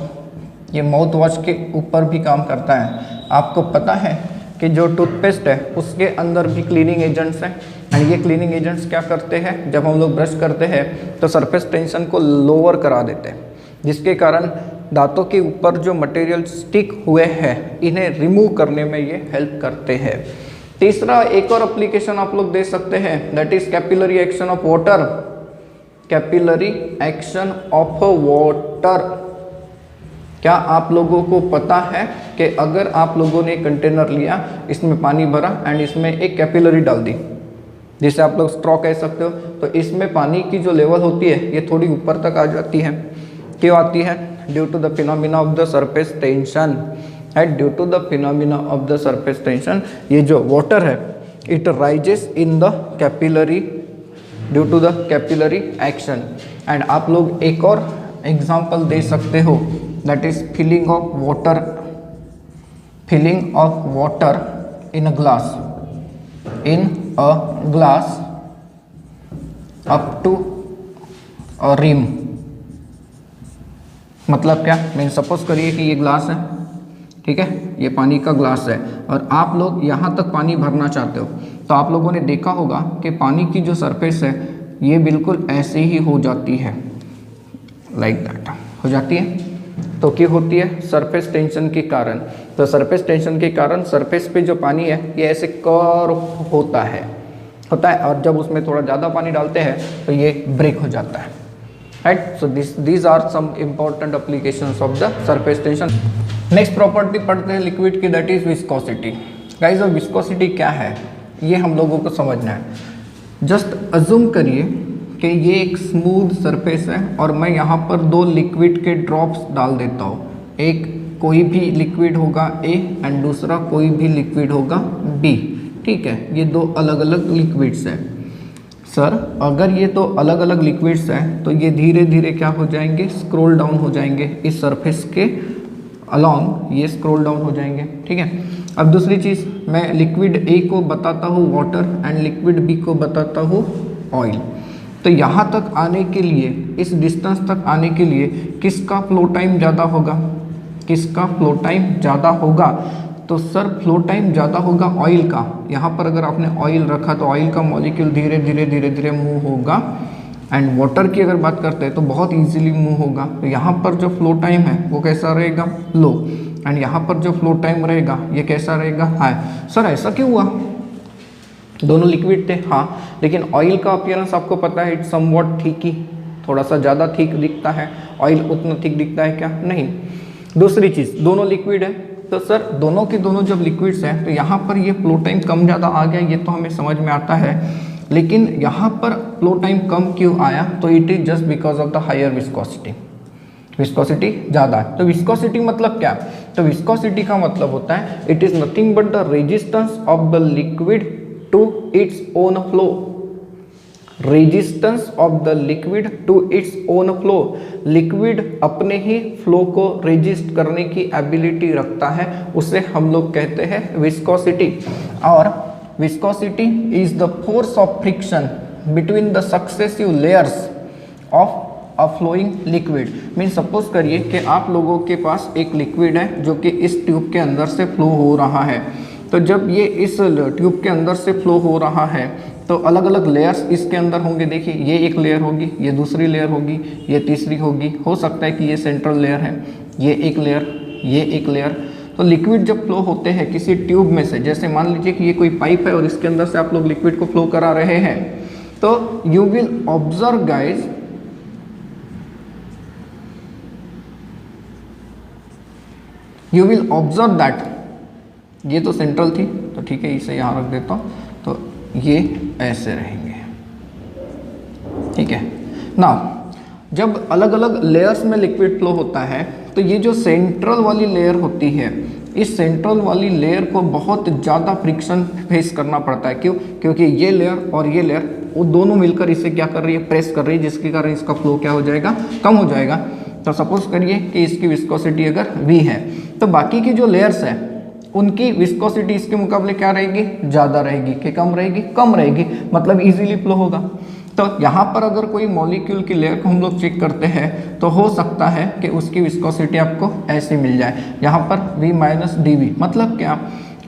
[SPEAKER 1] ये माउथ वॉश के ऊपर भी काम करता है। आपको पता है कि जो टूथपेस्ट है उसके अंदर भी क्लीनिंग एजेंट्स हैं, एंड ये क्लीनिंग एजेंट्स क्या करते हैं, जब हम लोग ब्रश करते हैं तो सरफेस टेंशन को लोअर करा देते हैं, जिसके कारण दांतों के ऊपर जो मटेरियल स्टिक हुए हैं इन्हें रिमूव करने में ये हेल्प करते हैं। तीसरा एक और एप्लीकेशन आप लोग दे सकते हैं, that is capillary action of water. Capillary action of water. क्या आप लोगों को पता है कि अगर आप लोगों ने कंटेनर लिया, इसमें पानी भरा एंड इसमें एक कैपिलरी डाल दी, जिसे आप लोग स्ट्रॉ कह सकते हो, तो इसमें पानी की जो लेवल होती है ये थोड़ी ऊपर तक आ जाती है। क्यों आती है? Due to the phenomena of the surface tension. And due to the phenomena of the surface tension, ये जो वाटर है it rises in the capillary due to the capillary action. And आप लोग एक और एग्जांपल दे सकते हो, that is filling of water in a glass up to a rim. मतलब क्या? मीन सपोज करिए कि ये ग्लास है, ठीक है, ये पानी का ग्लास है, और आप लोग यहाँ तक पानी भरना चाहते हो, तो आप लोगों ने देखा होगा कि पानी की जो सरफेस है ये बिल्कुल ऐसे ही हो जाती है, लाइक दैट हो जाती है। तो क्या होती है? सरफेस टेंशन के कारण। तो सरफेस टेंशन के कारण सरफेस पे जो पानी है ये ऐसे कर्व होता है, और जब उसमें थोड़ा ज़्यादा पानी डालते हैं तो ये ब्रेक हो जाता है, right. So these are some important applications of the surface tension. Next property पढ़ते हैं लिक्विड की, दैट इज विस्कोसिटी। गाइस अब विस्कोसिटी क्या है ये हम लोगों को समझना है। जस्ट अज्यूम करिए कि ये एक स्मूथ सरफेस है और मैं यहाँ पर दो लिक्विड के ड्रॉप्स डाल देता हूँ। एक कोई भी लिक्विड होगा A एंड दूसरा कोई भी लिक्विड होगा B, ठीक है। ये दो अलग अलग लिक्विड्स हैं। सर अगर ये तो अलग अलग लिक्विड्स हैं तो ये धीरे धीरे क्या हो जाएंगे, स्क्रॉल डाउन हो जाएंगे इस सरफेस के अलोंग, ये स्क्रॉल डाउन हो जाएंगे, ठीक है। अब दूसरी चीज़, मैं लिक्विड A को बताता हूँ वाटर एंड लिक्विड B को बताता हूँ ऑयल। तो यहाँ तक आने के लिए, इस डिस्टेंस तक आने के लिए किसका फ्लो टाइम ज़्यादा होगा, किसका फ्लो टाइम ज़्यादा होगा? तो सर फ्लो टाइम ज़्यादा होगा ऑयल का। यहाँ पर अगर आपने ऑयल रखा तो ऑयल का मॉलिक्यूल धीरे धीरे मूव होगा, एंड वाटर की अगर बात करते हैं तो बहुत इजीली मूव होगा। तो यहाँ पर जो फ्लो टाइम है वो कैसा रहेगा, लो, एंड यहाँ पर जो फ्लो टाइम रहेगा ये कैसा रहेगा, हाई। सर ऐसा क्यों हुआ? दोनों लिक्विड थे, हाँ, लेकिन ऑयल का अपीयरेंस आपको पता है इट्स समवॉट थिक ही, थोड़ा सा ज़्यादा थिक दिखता है, ऑयल उतना थिक दिखता है क्या? नहीं। दूसरी चीज़, दोनों लिक्विड है, तो सर दोनों के दोनों जब लिक्विड्स हैं तो यहाँ पर ये फ्लो टाइम कम ज़्यादा आ गया, ये तो हमें समझ में आता है, लेकिन यहाँ पर फ्लो टाइम कम क्यों आया? तो it is just because of the higher viscosity. Viscosity ज़्यादा है। तो विस्कोसिटी मतलब क्या? तो विस्कोसिटी का मतलब होता है it is nothing but the resistance of the liquid to its own flow. Resistance of the liquid to its own flow. Liquid अपने ही फ्लो को रेजिस्ट करने की एबिलिटी रखता है, उसे हम लोग कहते हैं विस्कोसिटी। और viscosity is the force of friction between the successive layers of a flowing liquid. Mean suppose करिए कि आप लोगों के पास एक लिक्विड है जो कि इस ट्यूब के अंदर से फ्लो हो रहा है। तो जब ये इस ट्यूब के अंदर से फ्लो हो रहा है तो अलग अलग लेयर्स इसके अंदर होंगे। देखिए ये एक लेयर होगी, ये दूसरी लेयर होगी, ये तीसरी होगी, हो सकता है कि ये सेंट्रल लेयर है, ये एक लेयर, ये एक लेयर। तो लिक्विड जब फ्लो होते हैं किसी ट्यूब में से, जैसे मान लीजिए कि ये कोई पाइप है और इसके अंदर से आप लोग लिक्विड को फ्लो करा रहे हैं, तो you will observe guys, you will observe that, ये तो सेंट्रल थी तो ठीक है इसे यहाँ रख देता हूँ, तो ये ऐसे रहेंगे, ठीक है ना। जब अलग अलग लेयर्स में लिक्विड फ्लो होता है तो ये जो सेंट्रल वाली लेयर होती है, इस सेंट्रल वाली लेयर को बहुत ज़्यादा फ्रिक्शन फेस करना पड़ता है। क्यों? क्योंकि ये लेयर और ये लेयर वो दोनों मिलकर इसे क्या कर रही है, प्रेस कर रही है, जिसके कारण इसका फ्लो क्या हो जाएगा, कम हो जाएगा। तो सपोज करिए कि इसकी विस्कोसिटी अगर V है तो बाकी की जो लेयर्स है उनकी विस्कोसिटी इसके मुकाबले क्या रहेगी, ज़्यादा रहेगी कि कम रहेगी, कम रहेगी, मतलब इजीली फ्लो होगा। तो यहाँ पर अगर कोई मॉलिक्यूल की लेयर को हम लोग चेक करते हैं तो हो सकता है कि उसकी विस्कोसिटी आपको ऐसी मिल जाए, यहाँ पर V - dV, मतलब क्या,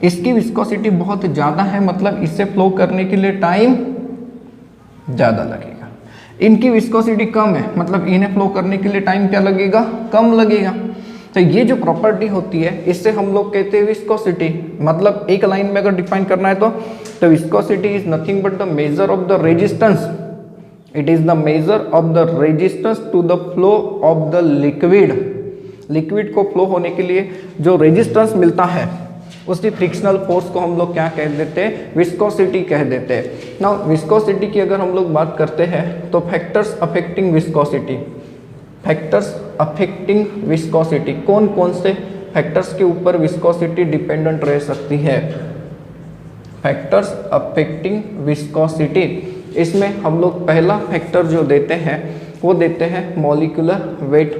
[SPEAKER 1] इसकी विस्कोसिटी बहुत ज़्यादा है, मतलब इससे फ्लो करने के लिए टाइम ज़्यादा लगेगा। इनकी विस्कोसिटी कम है, मतलब इन्हें फ्लो करने के लिए टाइम क्या लगेगा, कम लगेगा। तो ये जो प्रॉपर्टी होती है इससे हम लोग कहते हैं विस्कोसिटी। मतलब एक लाइन में अगर डिफाइन करना है तो viscosity is nothing but the measure of the resistance, it is the measure of the resistance to the flow of the liquid. Liquid को फ्लो होने के लिए जो रेजिस्टेंस मिलता है उसकी फ्रिक्शनल फोर्स को हम लोग क्या कह देते हैं, विस्कोसिटी कह देते हैं। नाउ विस्कोसिटी की अगर हम लोग बात करते हैं तो factors affecting viscosity, factors affecting viscosity, कौन कौन से फैक्टर्स के ऊपर विस्कोसिटी डिपेंडेंट रह सकती है। फैक्टर्स अफेक्टिंग विस्कोसिटी, इसमें हम लोग पहला फैक्टर जो देते हैं वो देते हैं molecular weight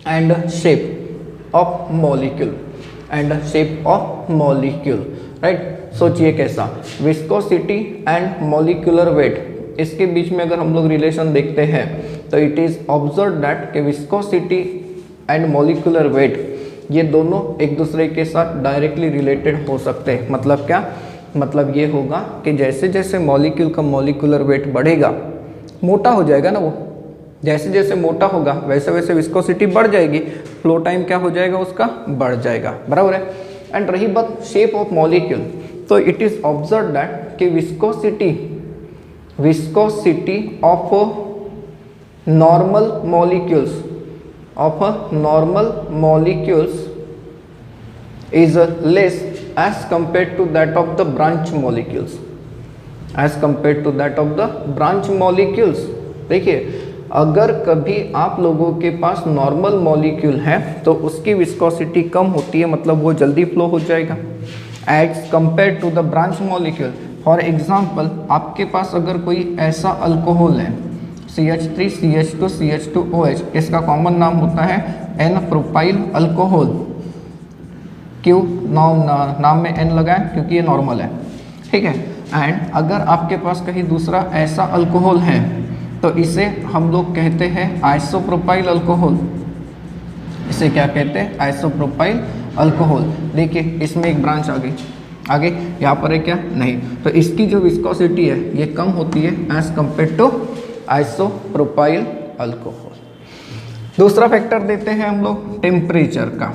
[SPEAKER 1] and shape of molecule, and shape of molecule, right. सोचिए कैसा, विस्कोसिटी एंड मॉलिक्यूलर वेट, इसके बीच में अगर हम लोग रिलेशन देखते हैं तो इट इज ऑब्जर्व दैट कि विस्कोसिटी एंड मॉलिक्यूलर वेट ये दोनों एक दूसरे के साथ डायरेक्टली रिलेटेड हो सकते हैं। मतलब क्या, मतलब ये होगा कि जैसे जैसे मॉलिक्यूल का मॉलिक्यूलर वेट बढ़ेगा, मोटा हो जाएगा ना वो, जैसे जैसे मोटा होगा वैसे वैसे विस्कोसिटी बढ़ जाएगी, फ्लो टाइम क्या हो जाएगा उसका, बढ़ जाएगा, बराबर है। एंड रही बात शेप ऑफ मॉलिक्यूल, तो इट इज ऑब्जर्व दैट कि viscosity of normal molecules is less as compared to that of the branch molecules, as compared to that of the branch molecules। देखिए अगर कभी आप लोगों के पास नॉर्मल मॉलिक्यूल है तो उसकी विस्कोसिटी कम होती है, मतलब वो जल्दी फ्लो हो जाएगा as compare to the branch molecule. For example आपके पास अगर कोई ऐसा अल्कोहल है CH3 CH2 CH2OH, इसका कॉमन नाम होता है N प्रोपाइल अल्कोहल। क्यों नाम में N लगाए, क्योंकि ये नॉर्मल है, ठीक है। एंड अगर आपके पास कहीं दूसरा ऐसा अल्कोहल है तो इसे हम लोग कहते हैं आइसोप्रोपाइल अल्कोहल। इसे क्या कहते हैं, आइसोप्रोपाइल अल्कोहल। देखिए इसमें एक ब्रांच आ गई, आगे यहाँ पर है क्या, नहीं, तो इसकी जो विस्कोसिटी है ये कम होती है as compare to isopropyl alcohol. दूसरा फैक्टर देते हैं हम लोग टेम्परेचर का।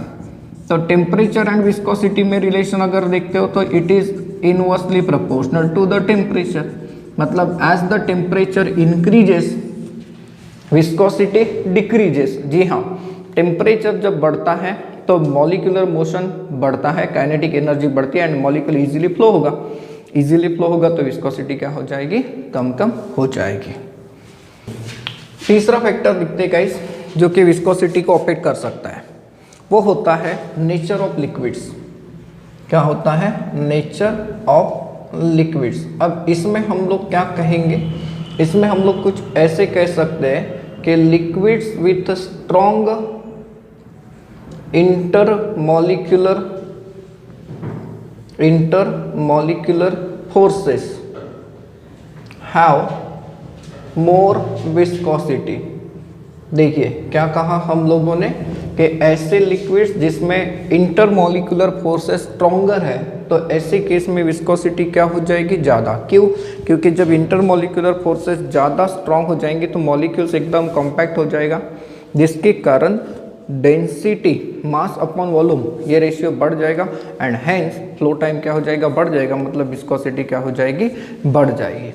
[SPEAKER 1] तो टेम्परेचर एंड विस्कोसिटी में रिलेशन अगर देखते हो तो it is inversely proportional to the temperature, मतलब as the temperature increases viscosity decreases. जी हाँ, टेम्परेचर जब बढ़ता है तो मॉलिक्यूलर मोशन बढ़ता है, काइनेटिक एनर्जी बढ़ती है एंड मॉलिक्यूल इजीली फ्लो होगा, इजीली फ्लो होगा तो विस्कोसिटी क्या हो जाएगी, कम कम हो जाएगी। तीसरा फैक्टर दिखते हैं गाइस जो कि विस्कोसिटी को अफेक्ट कर सकता है, वो होता है नेचर ऑफ लिक्विड्स। क्या होता है, नेचर ऑफ लिक्विड्स। अब इसमें हम लोग क्या कहेंगे, इसमें हम लोग कुछ ऐसे कह सकते हैं कि liquids with strong intermolecular forces have more viscosity। देखिए क्या कहा हम लोगों ने कि ऐसे लिक्विड्स जिसमें इंटरमोलिकुलर फोर्सेस स्ट्रॉन्गर है तो ऐसे केस में विस्कोसिटी क्या हो जाएगी, ज़्यादा। क्यों, क्योंकि जब इंटरमोलिकुलर फोर्सेस ज़्यादा स्ट्रॉन्ग हो जाएंगे तो मॉलिक्यूल्स एकदम कॉम्पैक्ट हो जाएगा, जिसके कारण डेंसिटी मास अपॉन वॉल्यूम ये रेशियो बढ़ जाएगा एंड हैंस फ्लो टाइम क्या हो जाएगा, बढ़ जाएगा, मतलब विस्कोसिटी क्या हो जाएगी, बढ़ जाएगी।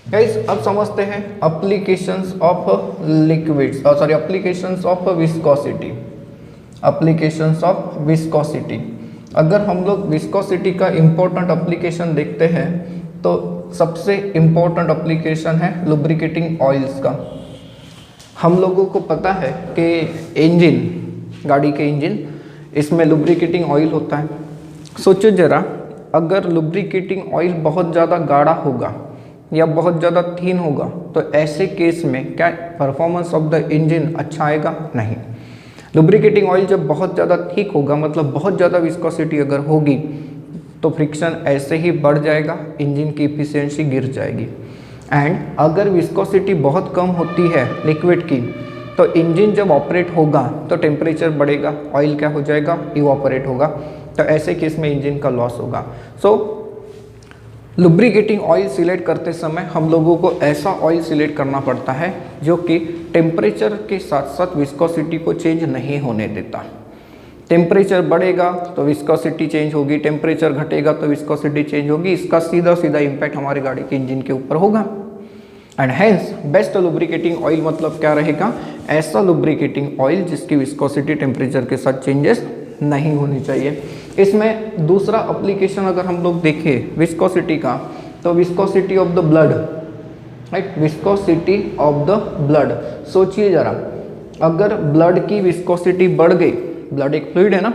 [SPEAKER 1] गाइस अब समझते हैं applications of liquids, sorry applications of viscosity. Applications of viscosity, अगर हम लोग विस्कोसिटी का इम्पोर्टेंट एप्लीकेशन देखते हैं तो सबसे इम्पोर्टेंट एप्लीकेशन है लुब्रिकेटिंग ऑयल्स का। हम लोगों को पता है कि इंजन, गाड़ी के इंजन, इसमें लुब्रिकेटिंग ऑयल होता है। सोचो जरा, अगर लुब्रिकेटिंग ऑयल बहुत ज़्यादा गाढ़ा होगा या बहुत ज़्यादा थिन होगा तो ऐसे केस में क्या परफॉर्मेंस ऑफ द इंजन अच्छा आएगा? नहीं। लुब्रिकेटिंग ऑयल जब बहुत ज़्यादा थिक होगा, मतलब बहुत ज़्यादा विस्कोसिटी अगर होगी तो फ्रिक्शन ऐसे ही बढ़ जाएगा, इंजन की इफिशियंसी गिर जाएगी। एंड अगर विस्कोसिटी बहुत कम होती है लिक्विड की तो इंजन जब ऑपरेट होगा तो टेम्परेचर बढ़ेगा, ऑयल क्या हो जाएगा? इवापोरेट होगा, तो ऐसे केस में इंजन का लॉस होगा। सो लुब्रिकेटिंग ऑयल सिलेक्ट करते समय हम लोगों को ऐसा ऑयल सिलेक्ट करना पड़ता है जो कि टेम्परेचर के साथ साथ विस्कोसिटी को चेंज नहीं होने देता। टेम्परेचर बढ़ेगा तो विस्कोसिटी चेंज होगी, टेम्परेचर घटेगा तो विस्कोसिटी चेंज होगी। इसका सीधा सीधा इम्पैक्ट हमारी गाड़ी के इंजन के ऊपर होगा। And hence best lubricating oil मतलब क्या रहेगा? ऐसा लुब्रिकेटिंग ऑयल जिसकी विस्कोसिटी टेम्परेचर के साथ चेंजेस नहीं होनी चाहिए। इसमें दूसरा एप्लीकेशन अगर हम लोग देखें विस्कोसिटी का, तो viscosity of the blood, right, viscosity of the blood. सोचिए जरा, अगर ब्लड की विस्कोसिटी बढ़ गई, ब्लड एक फ्लूइड है ना,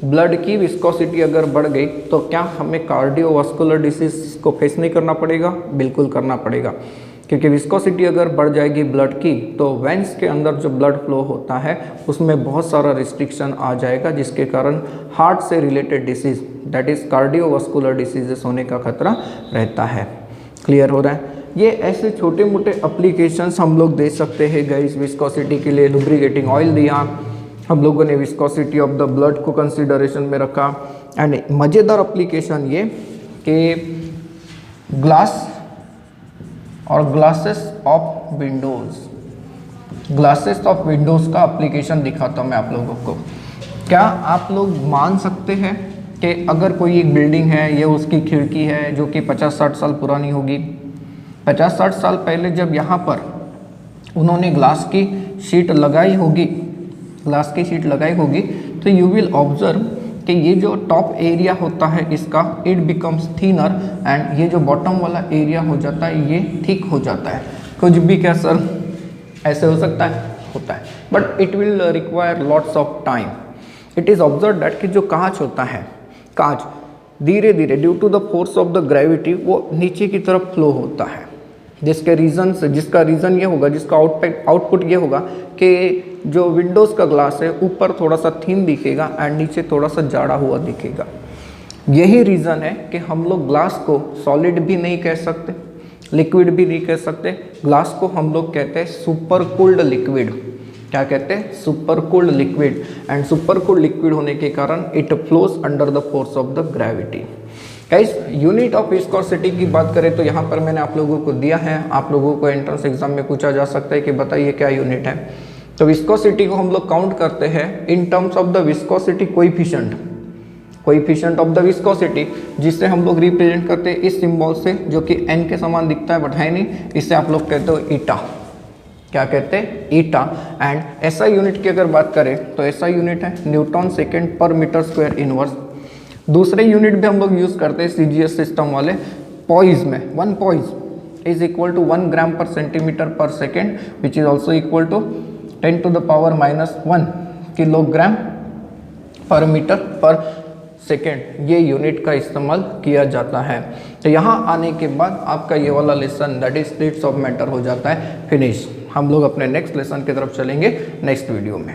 [SPEAKER 1] ब्लड की विस्कोसिटी अगर बढ़ गई तो क्या हमें कार्डियोवास्कुलर डिसीज को फेस नहीं करना पड़ेगा? बिल्कुल करना पड़ेगा, क्योंकि विस्कोसिटी अगर बढ़ जाएगी ब्लड की तो वेंस के अंदर जो ब्लड फ्लो होता है उसमें बहुत सारा रिस्ट्रिक्शन आ जाएगा, जिसके कारण हार्ट से related disease, that is cardiovascular diseases होने का खतरा रहता है। क्लियर हो रहा है? ये ऐसे छोटे मोटे एप्लीकेशंस हम लोग दे सकते हैं गाइस। विस्कोसिटी के लिए लुब्रिकेटिंग ऑयल दिया, हम लोगों ने विस्कोसिटी ऑफ द ब्लड को कंसिडरेशन में रखा। एंड मज़ेदार एप्लीकेशन ये कि ग्लास और glasses of Windows, glasses of Windows का एप्लीकेशन दिखाता हूँ मैं आप लोगों को। क्या आप लोग मान सकते हैं कि अगर कोई एक बिल्डिंग है, ये उसकी खिड़की है जो कि 50-60 साल पुरानी होगी, 50-60 साल पहले जब यहाँ पर उन्होंने ग्लास की शीट लगाई होगी, ग्लास की शीट लगाई होगी, तो यू विल ऑब्जर्व कि ये जो टॉप एरिया होता है इसका इट बिकम्स थिनर एंड ये जो बॉटम वाला एरिया हो जाता है ये थिक हो जाता है। कुछ भी क्या सर ऐसे हो सकता है? होता है, but it will require lots of time. It is observe that कि जो कांच होता है, कांच धीरे धीरे due to the force of the gravity वो नीचे की तरफ फ्लो होता है, जिसका रीज़न ये होगा, जिसका आउटपुट ये होगा कि जो विंडोज़ का ग्लास है ऊपर थोड़ा सा थिन दिखेगा एंड नीचे थोड़ा सा जाड़ा हुआ दिखेगा। यही रीज़न है कि हम लोग ग्लास को सॉलिड भी नहीं कह सकते, लिक्विड भी नहीं कह सकते। ग्लास को हम लोग कहते हैं सुपर कूल्ड लिक्विड। क्या कहते हैं? Super cooled liquid. And super cooled liquid होने के कारण it flows under the force of the gravity. Guys, unit of viscosity की बात करें तो यहाँ पर मैंने आप लोगों को दिया है, आप लोगों को एंट्रेंस एग्जाम में पूछा जा सकता है कि बताइए क्या यूनिट है। तो विस्कोसिटी को हम लोग काउंट करते हैं in terms of the viscosity coefficient, coefficient of the viscosity, जिससे हम लोग रिप्रेजेंट करते हैं इस सिंबल से, जो कि एन के समान दिखता है बट है नहीं, इससे आप लोग कहते हो ईटा। क्या कहते हैं? ईटा। एंड ऐसा यूनिट की अगर बात करें तो ऐसा यूनिट है न्यूटन सेकेंड पर मीटर स्क्वायर इनवर्स। दूसरे यूनिट भी हम लोग यूज़ करते हैं सीजीएस सिस्टम वाले, पॉइज में 1 poise is equal to 1 gram per centimetre per second, which is also equal to 10 to the power -1 kilogram per metre per second. ये यूनिट का इस्तेमाल किया जाता है। तो यहाँ आने के बाद आपका ये वाला lesson that is states of matter हो जाता है फिनिश। हम लोग अपने नेक्स्ट लेसन की तरफ चलेंगे नेक्स्ट वीडियो में।